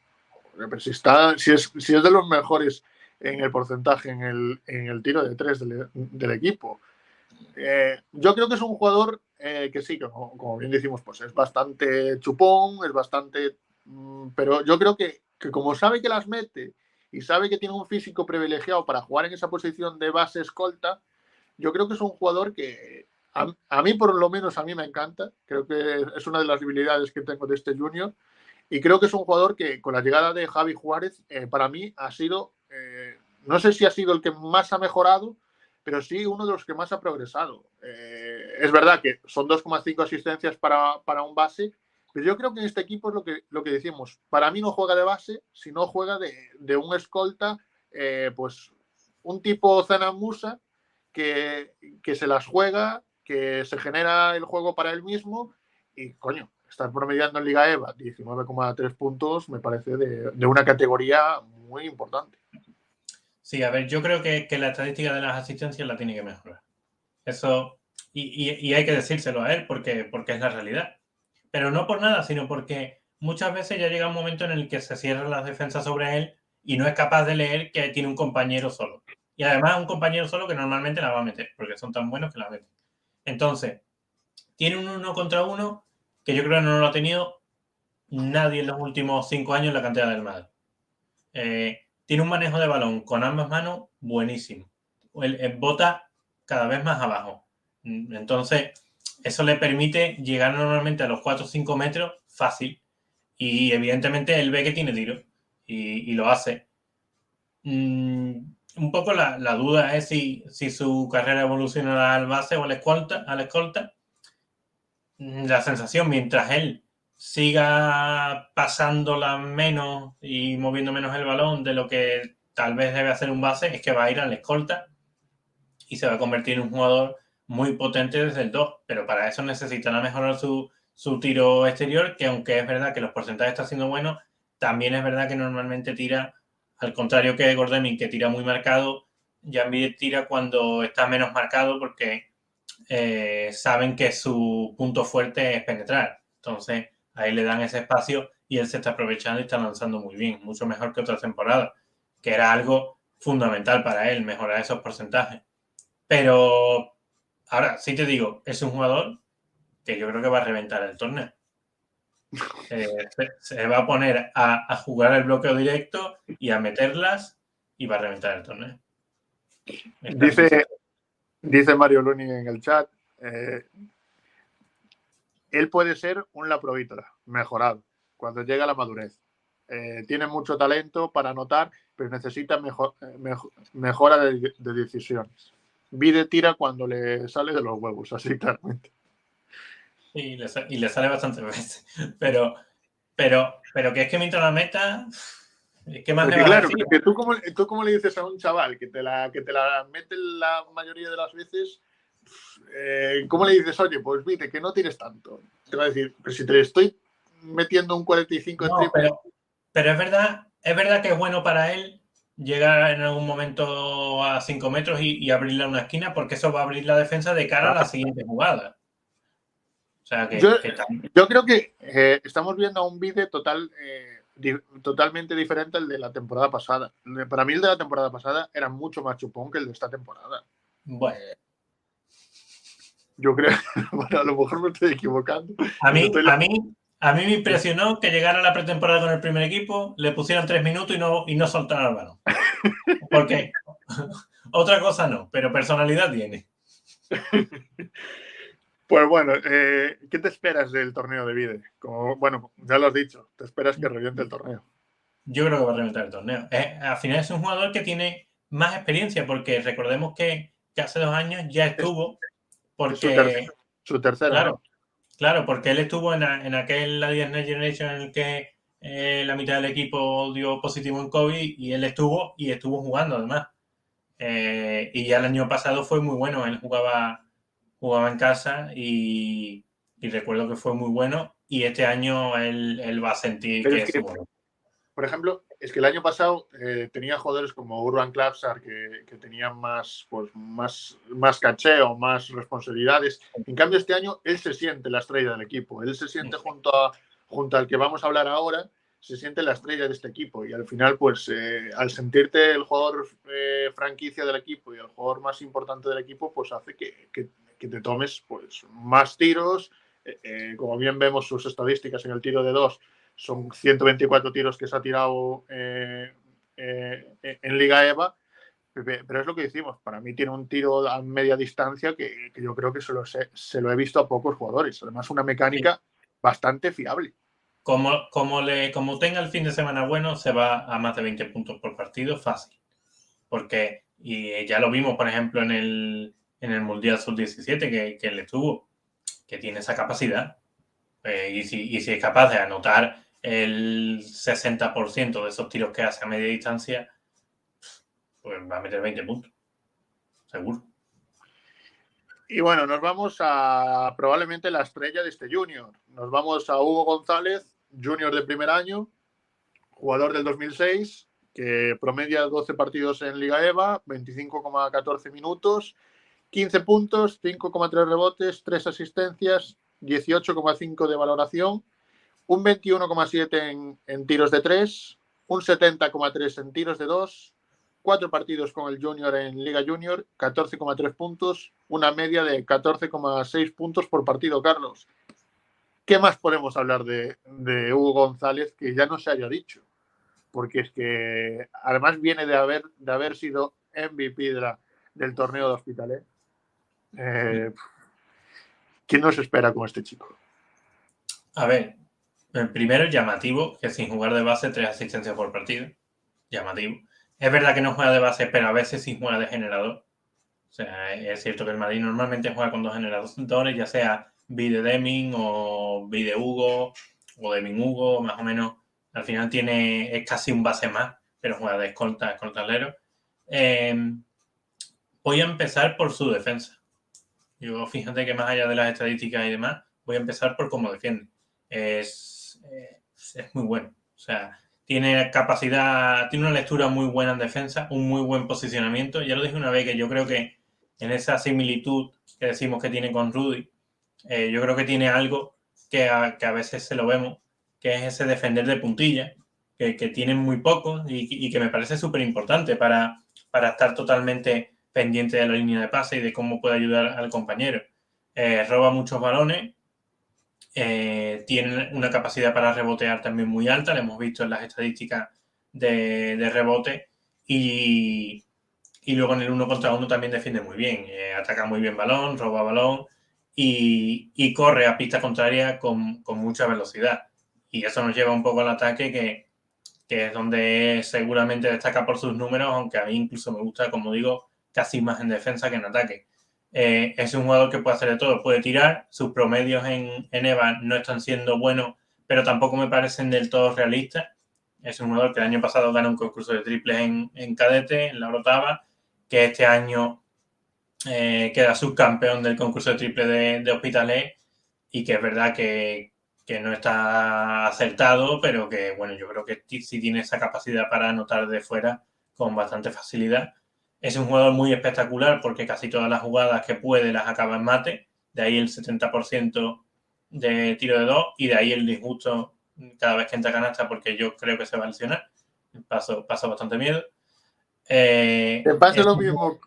pero si es de los mejores en el porcentaje en el tiro de 3 del equipo. Yo creo que es un jugador que sí, que como bien decimos, pues es bastante chupón, es bastante... pero yo creo que como sabe que las mete y sabe que tiene un físico privilegiado para jugar en esa posición de base escolta, yo creo que es un jugador que a mí por lo menos a mí me encanta. Creo que es una de las debilidades que tengo de este junior y creo que es un jugador que con la llegada de Javi Juárez para mí ha sido, no sé si ha sido el que más ha mejorado, pero sí uno de los que más ha progresado. Es verdad que son 2,5 asistencias para un base, pero yo creo que en este equipo es lo que decimos. Para mí no juega de base, sino juega de un escolta, pues un tipo Zanan Musa que se las juega, que se genera el juego para él mismo y, coño, estar promediando en Liga EVA 19,3 puntos me parece de una categoría muy importante. Sí, a ver, yo creo que la estadística de las asistencias la tiene que mejorar. Eso, y hay que decírselo a él porque es la realidad. Pero no por nada, sino porque muchas veces ya llega un momento en el que se cierran las defensas sobre él y no es capaz de leer que tiene un compañero solo. Y además un compañero solo que normalmente la va a meter, porque son tan buenos que la meten. Entonces, tiene un 1 contra 1 que yo creo que no lo ha tenido nadie en los últimos 5 años en la cantera del Madrid. tiene un manejo de balón con ambas manos buenísimo. El bota cada vez más abajo. Entonces, eso le permite llegar normalmente a los 4 o 5 metros fácil. Y evidentemente él ve que tiene tiro y lo hace. Un poco la duda es si su carrera evolucionará al base o al escolta. La sensación, mientras él siga pasándola menos y moviendo menos el balón de lo que tal vez debe hacer un base, es que va a ir al escolta y se va a convertir en un jugador muy potente desde el 2, pero para eso necesitará mejorar su tiro exterior, que aunque es verdad que los porcentajes están siendo buenos, también es verdad que normalmente tira, al contrario que Gordemin, que tira muy marcado, Gianville tira cuando está menos marcado porque saben que su punto fuerte es penetrar. Entonces, ahí le dan ese espacio y él se está aprovechando y está lanzando muy bien, mucho mejor que otras temporadas, que era algo fundamental para él, mejorar esos porcentajes. Pero ahora sí te digo, es un jugador que yo creo que va a reventar el torneo. Se va a poner a jugar el bloqueo directo y a meterlas y va a reventar el torneo. Dice Mario Luni en el chat, él puede ser un Laprovítola mejorado cuando llega a la madurez. Tiene mucho talento para anotar, pero necesita mejora de decisiones. Vide tira cuando le sale de los huevos, así claramente. Y le sale bastantes veces. Pero que es que mientras la meta, ¿qué más le vas a decir? Que tú como le dices a un chaval que te la mete la mayoría de las veces, ¿cómo le dices, oye, pues viste, que no tires tanto? Te va a decir, pero si te estoy metiendo un 45 en triple. Pero es verdad que es bueno para él llegar en algún momento a 5 metros y abrirle una esquina, porque eso va a abrir la defensa de cara a la siguiente jugada. O sea, yo creo que estamos viendo a un Vide totalmente diferente al de la temporada pasada. Para mí el de la temporada pasada era mucho más chupón que el de esta temporada. Bueno. Yo creo, bueno, a lo mejor me estoy equivocando. A mí me impresionó que llegara a la pretemporada con el primer equipo, le pusieran 3 minutos y no soltaran el balón. ¿Por qué? Otra cosa no, pero personalidad tiene. Pues bueno, ¿qué te esperas del torneo de Vide? Bueno, ya lo has dicho, te esperas que reviente el torneo. Yo creo que va a reventar el torneo. Al final es un jugador que tiene más experiencia, porque recordemos que hace 2 años ya estuvo, porque su tercero, claro, ¿no? Claro, porque él estuvo en aquel la Next Generation en el que la mitad del equipo dio positivo en COVID y él estuvo jugando además. Y ya el año pasado fue muy bueno, él jugaba en casa y recuerdo que fue muy bueno, y este año él va a sentir que es bueno. Por ejemplo, es que el año pasado tenía jugadores como Urban Klapsar que tenían más caché o más responsabilidades. En cambio, este año él se siente la estrella del equipo. Él se siente junto al que vamos a hablar ahora, se siente la estrella de este equipo. Y al final, pues, al sentirte el jugador franquicia del equipo y el jugador más importante del equipo, pues hace que te tomes pues más tiros. Como bien vemos sus estadísticas en el tiro de 2, son 124 tiros que se ha tirado en Liga EVA, pero es lo que decimos, para mí tiene un tiro a media distancia que yo creo que se lo he visto a pocos jugadores, además una mecánica bastante fiable. Como tenga el fin de semana bueno, se va a más de 20 puntos por partido fácil, porque y ya lo vimos, por ejemplo, en el Mundial Sub-17 que él estuvo, que tiene esa capacidad. Y si es capaz de anotar el 60% de esos tiros que hace a media distancia, pues va a meter 20 puntos. Seguro. Y bueno, nos vamos a probablemente la estrella de este junior. Nos vamos a Hugo González, junior de primer año, jugador del 2006, que promedia 12 partidos en Liga EVA, 25,14 minutos, 15 puntos, 5,3 rebotes, 3 asistencias, 18,5 de valoración, un 21,7 en tiros de 3, un 70,3 en tiros de 2, 4 partidos con el Junior en Liga Junior, 14,3 puntos, una media de 14,6 puntos por partido, Carlos. ¿Qué más podemos hablar de Hugo González que ya no se haya dicho? porque es que además viene de haber sido MVP del torneo de Hospitalet. ¿Quién nos espera con este chico? A ver, el primero llamativo, que sin jugar de base 3 asistencias por partido. Llamativo. Es verdad que no juega de base, pero a veces sí juega de generador. O sea, es cierto que el Madrid normalmente juega con 2 generadores, ya sea Vide Deming o Vide Hugo o Deming Hugo, más o menos. Al final es casi un base más, pero juega de escoltalero. Voy a empezar por su defensa. Yo, fíjate que más allá de las estadísticas y demás, voy a empezar por cómo defiende. Es muy bueno. O sea, tiene capacidad, tiene una lectura muy buena en defensa, un muy buen posicionamiento. Ya lo dije una vez que yo creo que en esa similitud que decimos que tiene con Rudy, yo creo que tiene algo que a veces se lo vemos, que es ese defender de puntilla, que tienen muy pocos y que me parece súper importante para estar totalmente pendiente de la línea de pase y de cómo puede ayudar al compañero. Roba muchos balones, tiene una capacidad para rebotear también muy alta, lo hemos visto en las estadísticas de rebote y luego en el 1 contra 1 también defiende muy bien, ataca muy bien balón, roba balón y corre a pista contraria con mucha velocidad. Y eso nos lleva un poco al ataque que es donde seguramente destaca por sus números, aunque a mí incluso me gusta, como digo, casi más en defensa que en ataque. Es un jugador que puede hacer de todo, puede tirar, sus promedios en EVA no están siendo buenos, pero tampoco me parecen del todo realistas. Es un jugador que el año pasado ganó un concurso de triples en cadete, en la Orotava, que este año queda subcampeón del concurso de triple de Hospitalet y que es verdad que no está acertado, pero que bueno, yo creo que sí tiene esa capacidad para anotar de fuera con bastante facilidad. Es un jugador muy espectacular porque casi todas las jugadas que puede las acaba en mate, de ahí el 70% de tiro de 2 y de ahí el disgusto cada vez que entra canasta porque yo creo que se va a lesionar. Paso bastante miedo. ¿Te pasa lo mismo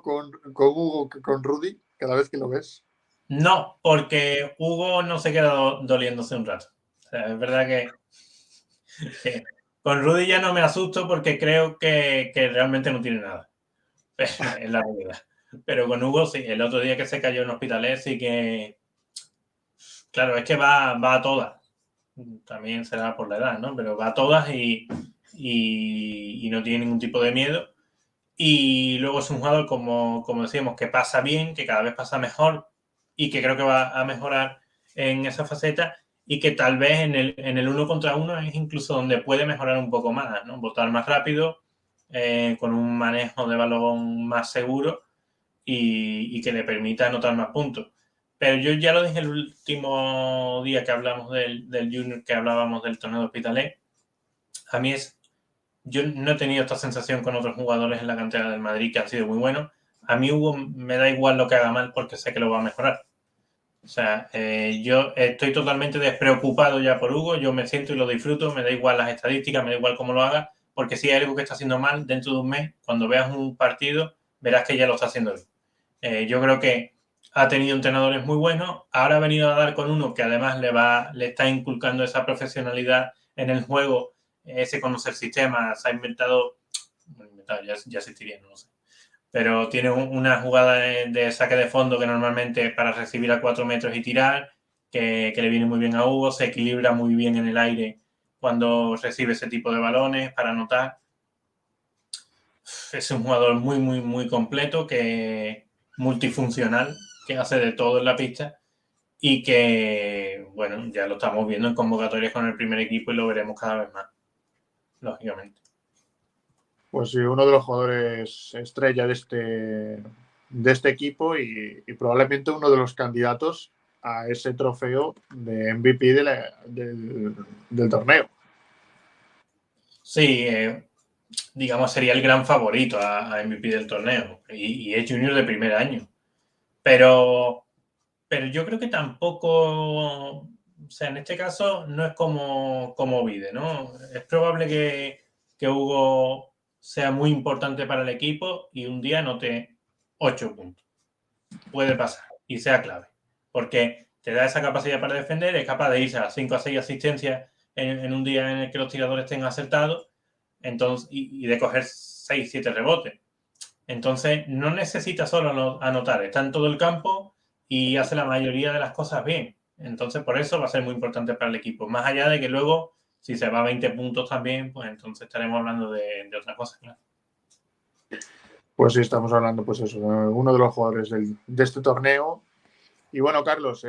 con Hugo que con Rudy cada vez que lo ves? No, porque Hugo no se queda doliéndose un rato. O sea, es verdad que con Rudy ya no me asusto porque creo que realmente no tiene nada. Es la realidad. Pero con Hugo sí, el otro día que se cayó en Hospitalet sí que... Claro, es que va a todas. También será por la edad, ¿no? Pero va a todas y no tiene ningún tipo de miedo. Y luego es un jugador, como decíamos, que pasa bien, que cada vez pasa mejor y que creo que va a mejorar en esa faceta y que tal vez en el 1 contra 1 es incluso donde puede mejorar un poco más, ¿no? Botar más rápido, con un manejo de balón más seguro y que le permita anotar más puntos. Pero yo ya lo dije el último día que hablamos del Junior, que hablábamos del torneo de Hospitalet. A mí yo no he tenido esta sensación con otros jugadores en la cantera del Madrid que han sido muy buenos. A mí Hugo me da igual lo que haga mal porque sé que lo va a mejorar. O sea, yo estoy totalmente despreocupado ya por Hugo, yo me siento y lo disfruto, me da igual las estadísticas, me da igual cómo lo haga, porque si hay algo que está haciendo mal, dentro de un mes, cuando veas un partido, verás que ya lo está haciendo bien. Yo creo que ha tenido entrenadores muy buenos, ahora ha venido a dar con uno que además le está inculcando esa profesionalidad en el juego, ese conocer sistemas, se ha inventado ya existiría, no lo sé, pero tiene una jugada de saque de fondo que normalmente para recibir a 4 metros y tirar, que le viene muy bien a Hugo, se equilibra muy bien en el aire cuando recibe ese tipo de balones para anotar. Es un jugador muy, muy, muy completo, que multifuncional, que hace de todo en la pista y que, bueno, ya lo estamos viendo en convocatorias con el primer equipo y lo veremos cada vez más, lógicamente. Pues sí, uno de los jugadores estrella de este equipo y probablemente uno de los candidatos a ese trofeo de MVP del torneo. Sí, digamos, sería el gran favorito a MVP del torneo y es junior de primer año. Pero yo creo que tampoco, o sea, en este caso no es como Vide, ¿no? Es probable que Hugo sea muy importante para el equipo y un día anote 8 puntos. Puede pasar y sea clave, porque te da esa capacidad para defender, es capaz de irse a las 5 a 6 asistencias en un día en el que los tiradores estén acertados, entonces, y de coger 6, 7 rebotes. Entonces, no necesita solo anotar, está en todo el campo y hace la mayoría de las cosas bien. Entonces, por eso va a ser muy importante para el equipo. Más allá de que luego, si se va a 20 puntos también, pues entonces estaremos hablando de otra cosa, claro. Pues sí, estamos hablando, pues eso, uno de los jugadores de este torneo. Y bueno, Carlos,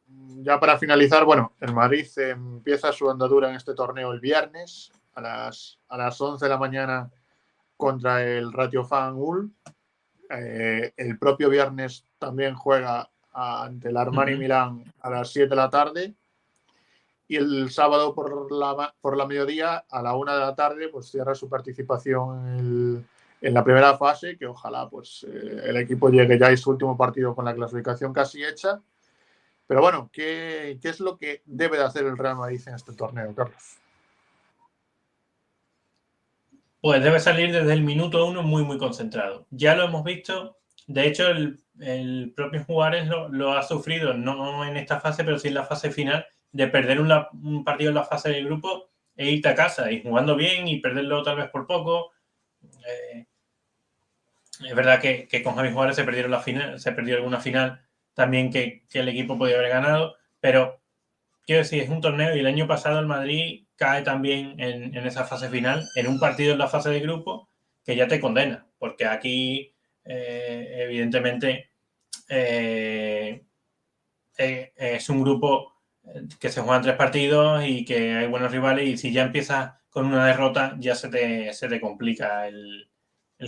ya para finalizar, bueno, el Madrid empieza su andadura en este torneo el viernes a las 11 de la mañana contra el Ratio Fan Ulm. El propio viernes también juega ante el Armani Milán a las 7 de la tarde. Y el sábado por la mediodía, a la 1 de la tarde, pues cierra su participación en la primera fase, que ojalá pues el equipo llegue ya a su último partido con la clasificación casi hecha. Pero bueno, ¿qué es lo que debe de hacer el Real Madrid en este torneo, Carlos? Pues debe salir desde el minuto 1 muy, muy concentrado. Ya lo hemos visto. De hecho, el propio Juárez lo ha sufrido, no en esta fase, pero sí en la fase final, de perder un partido en la fase de grupo e irte a casa y jugando bien y perderlo tal vez por poco. Es verdad que con Javi Juárez se perdió alguna final también que el equipo podía haber ganado, pero quiero decir, es un torneo y el año pasado el Madrid cae también en esa fase final, en un partido en la fase de grupo que ya te condena, porque aquí evidentemente es un grupo que se juegan 3 partidos y que hay buenos rivales y si ya empiezas con una derrota ya se te complica el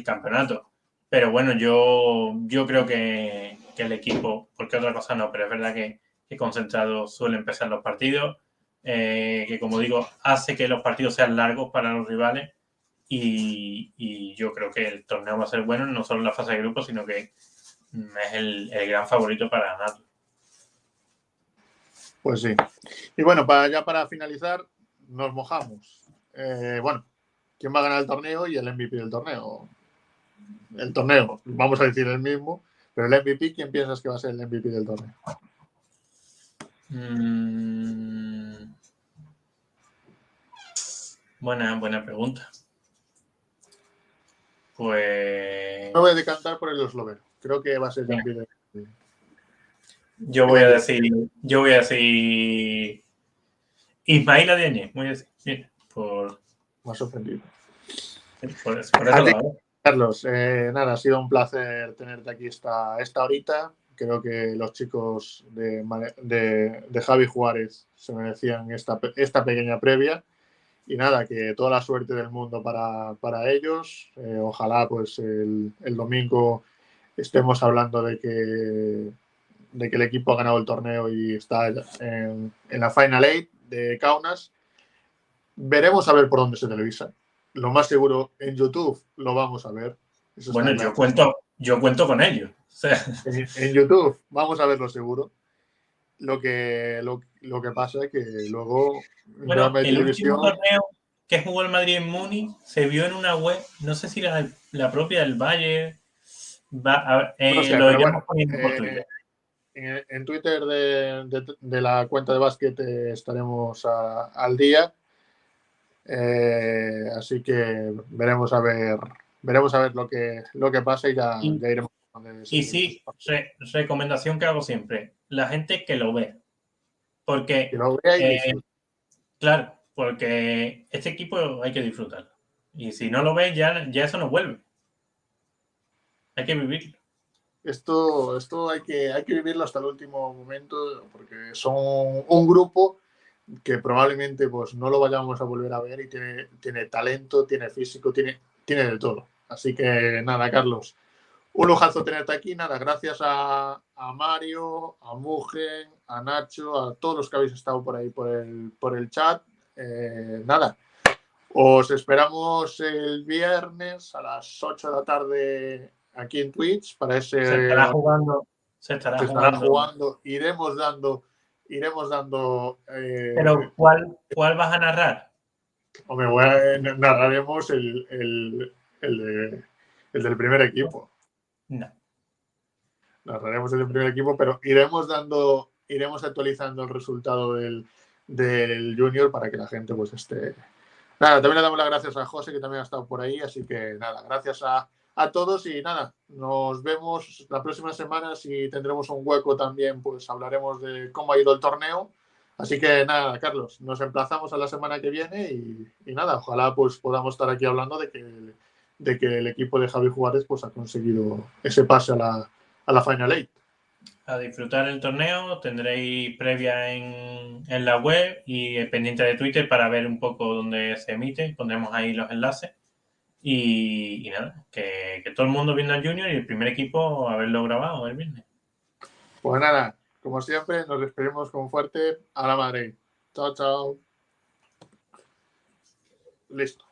campeonato. Pero bueno, yo creo que el equipo, porque otra cosa no, pero es verdad que concentrado suele empezar los partidos, que como digo, hace que los partidos sean largos para los rivales y yo creo que el torneo va a ser bueno, no solo en la fase de grupos, sino que es el gran favorito para ganarlo. Pues sí. Y bueno, ya para finalizar, nos mojamos. Bueno, ¿quién va a ganar el torneo y el MVP del torneo? El torneo, vamos a decir el mismo, pero el MVP, ¿quién piensas que va a ser el MVP del torneo? Buena pregunta. Pues. No voy a decantar por el esloveno. Creo que va a ser Jean-Pierre. Yo voy a decir Ismaila Diagne. Voy a decir, bien, Más sorprendido. Por eso lado. Carlos, nada, ha sido un placer tenerte aquí esta horita. Creo que los chicos de Javi Juárez se merecían esta pequeña previa. Y nada, que toda la suerte del mundo para ellos. Ojalá pues el domingo estemos hablando de que el equipo ha ganado el torneo y está en la Final 8 de Kaunas. Veremos a ver por dónde se televisa. Lo más seguro en YouTube lo vamos a ver. Eso bueno, yo cuento con ello. O sea. En YouTube vamos a verlo seguro. Lo que pasa es que luego bueno, el último torneo que jugó el Madrid en Múnich se vio en una web, no sé si era la propia del Bayern. No sé, lo iremos poniendo por Twitter. En Twitter de la cuenta de básquet estaremos al día. Así que veremos a ver lo que pasa y ya iremos. Y sí, recomendación que hago siempre, la gente que lo ve. Porque, que lo vea y claro, porque este equipo hay que disfrutarlo. Y si no lo ves, ya eso no vuelve. Hay que vivirlo. Esto hay que vivirlo hasta el último momento, porque son un grupo que probablemente pues no lo vayamos a volver a ver y tiene talento, tiene físico, tiene de todo. Así que nada, Carlos, un lujazo tenerte aquí. Nada, gracias a Mario, a Mugen, a Nacho, a todos los que habéis estado por ahí por el chat. Nada, os esperamos el viernes a las 8 de la tarde aquí en Twitch para ese. Se estará jugando. Se estará jugando. Iremos dando. Pero ¿cuál vas a narrar? Narraremos el del primer equipo. No. Narraremos el del primer equipo, pero iremos actualizando el resultado del del Junior para que la gente pues esté... Nada, también le damos las gracias a José, que también ha estado por ahí, así que nada, gracias a todos y nada, nos vemos la próxima semana. Si tendremos un hueco también, pues hablaremos de cómo ha ido el torneo. Así que nada, Carlos, nos emplazamos a la semana que viene y nada, ojalá pues podamos estar aquí hablando de que el equipo de Javi Juárez pues ha conseguido ese pase a la Final Eight. A disfrutar el torneo, tendréis previa en la web y pendiente de Twitter para ver un poco dónde se emite, pondremos ahí los enlaces. Y nada, que todo el mundo viendo al Junior y el primer equipo haberlo grabado el viernes. Pues nada, como siempre, nos despedimos con fuerte a la Madrid. Chao, chao. Listo.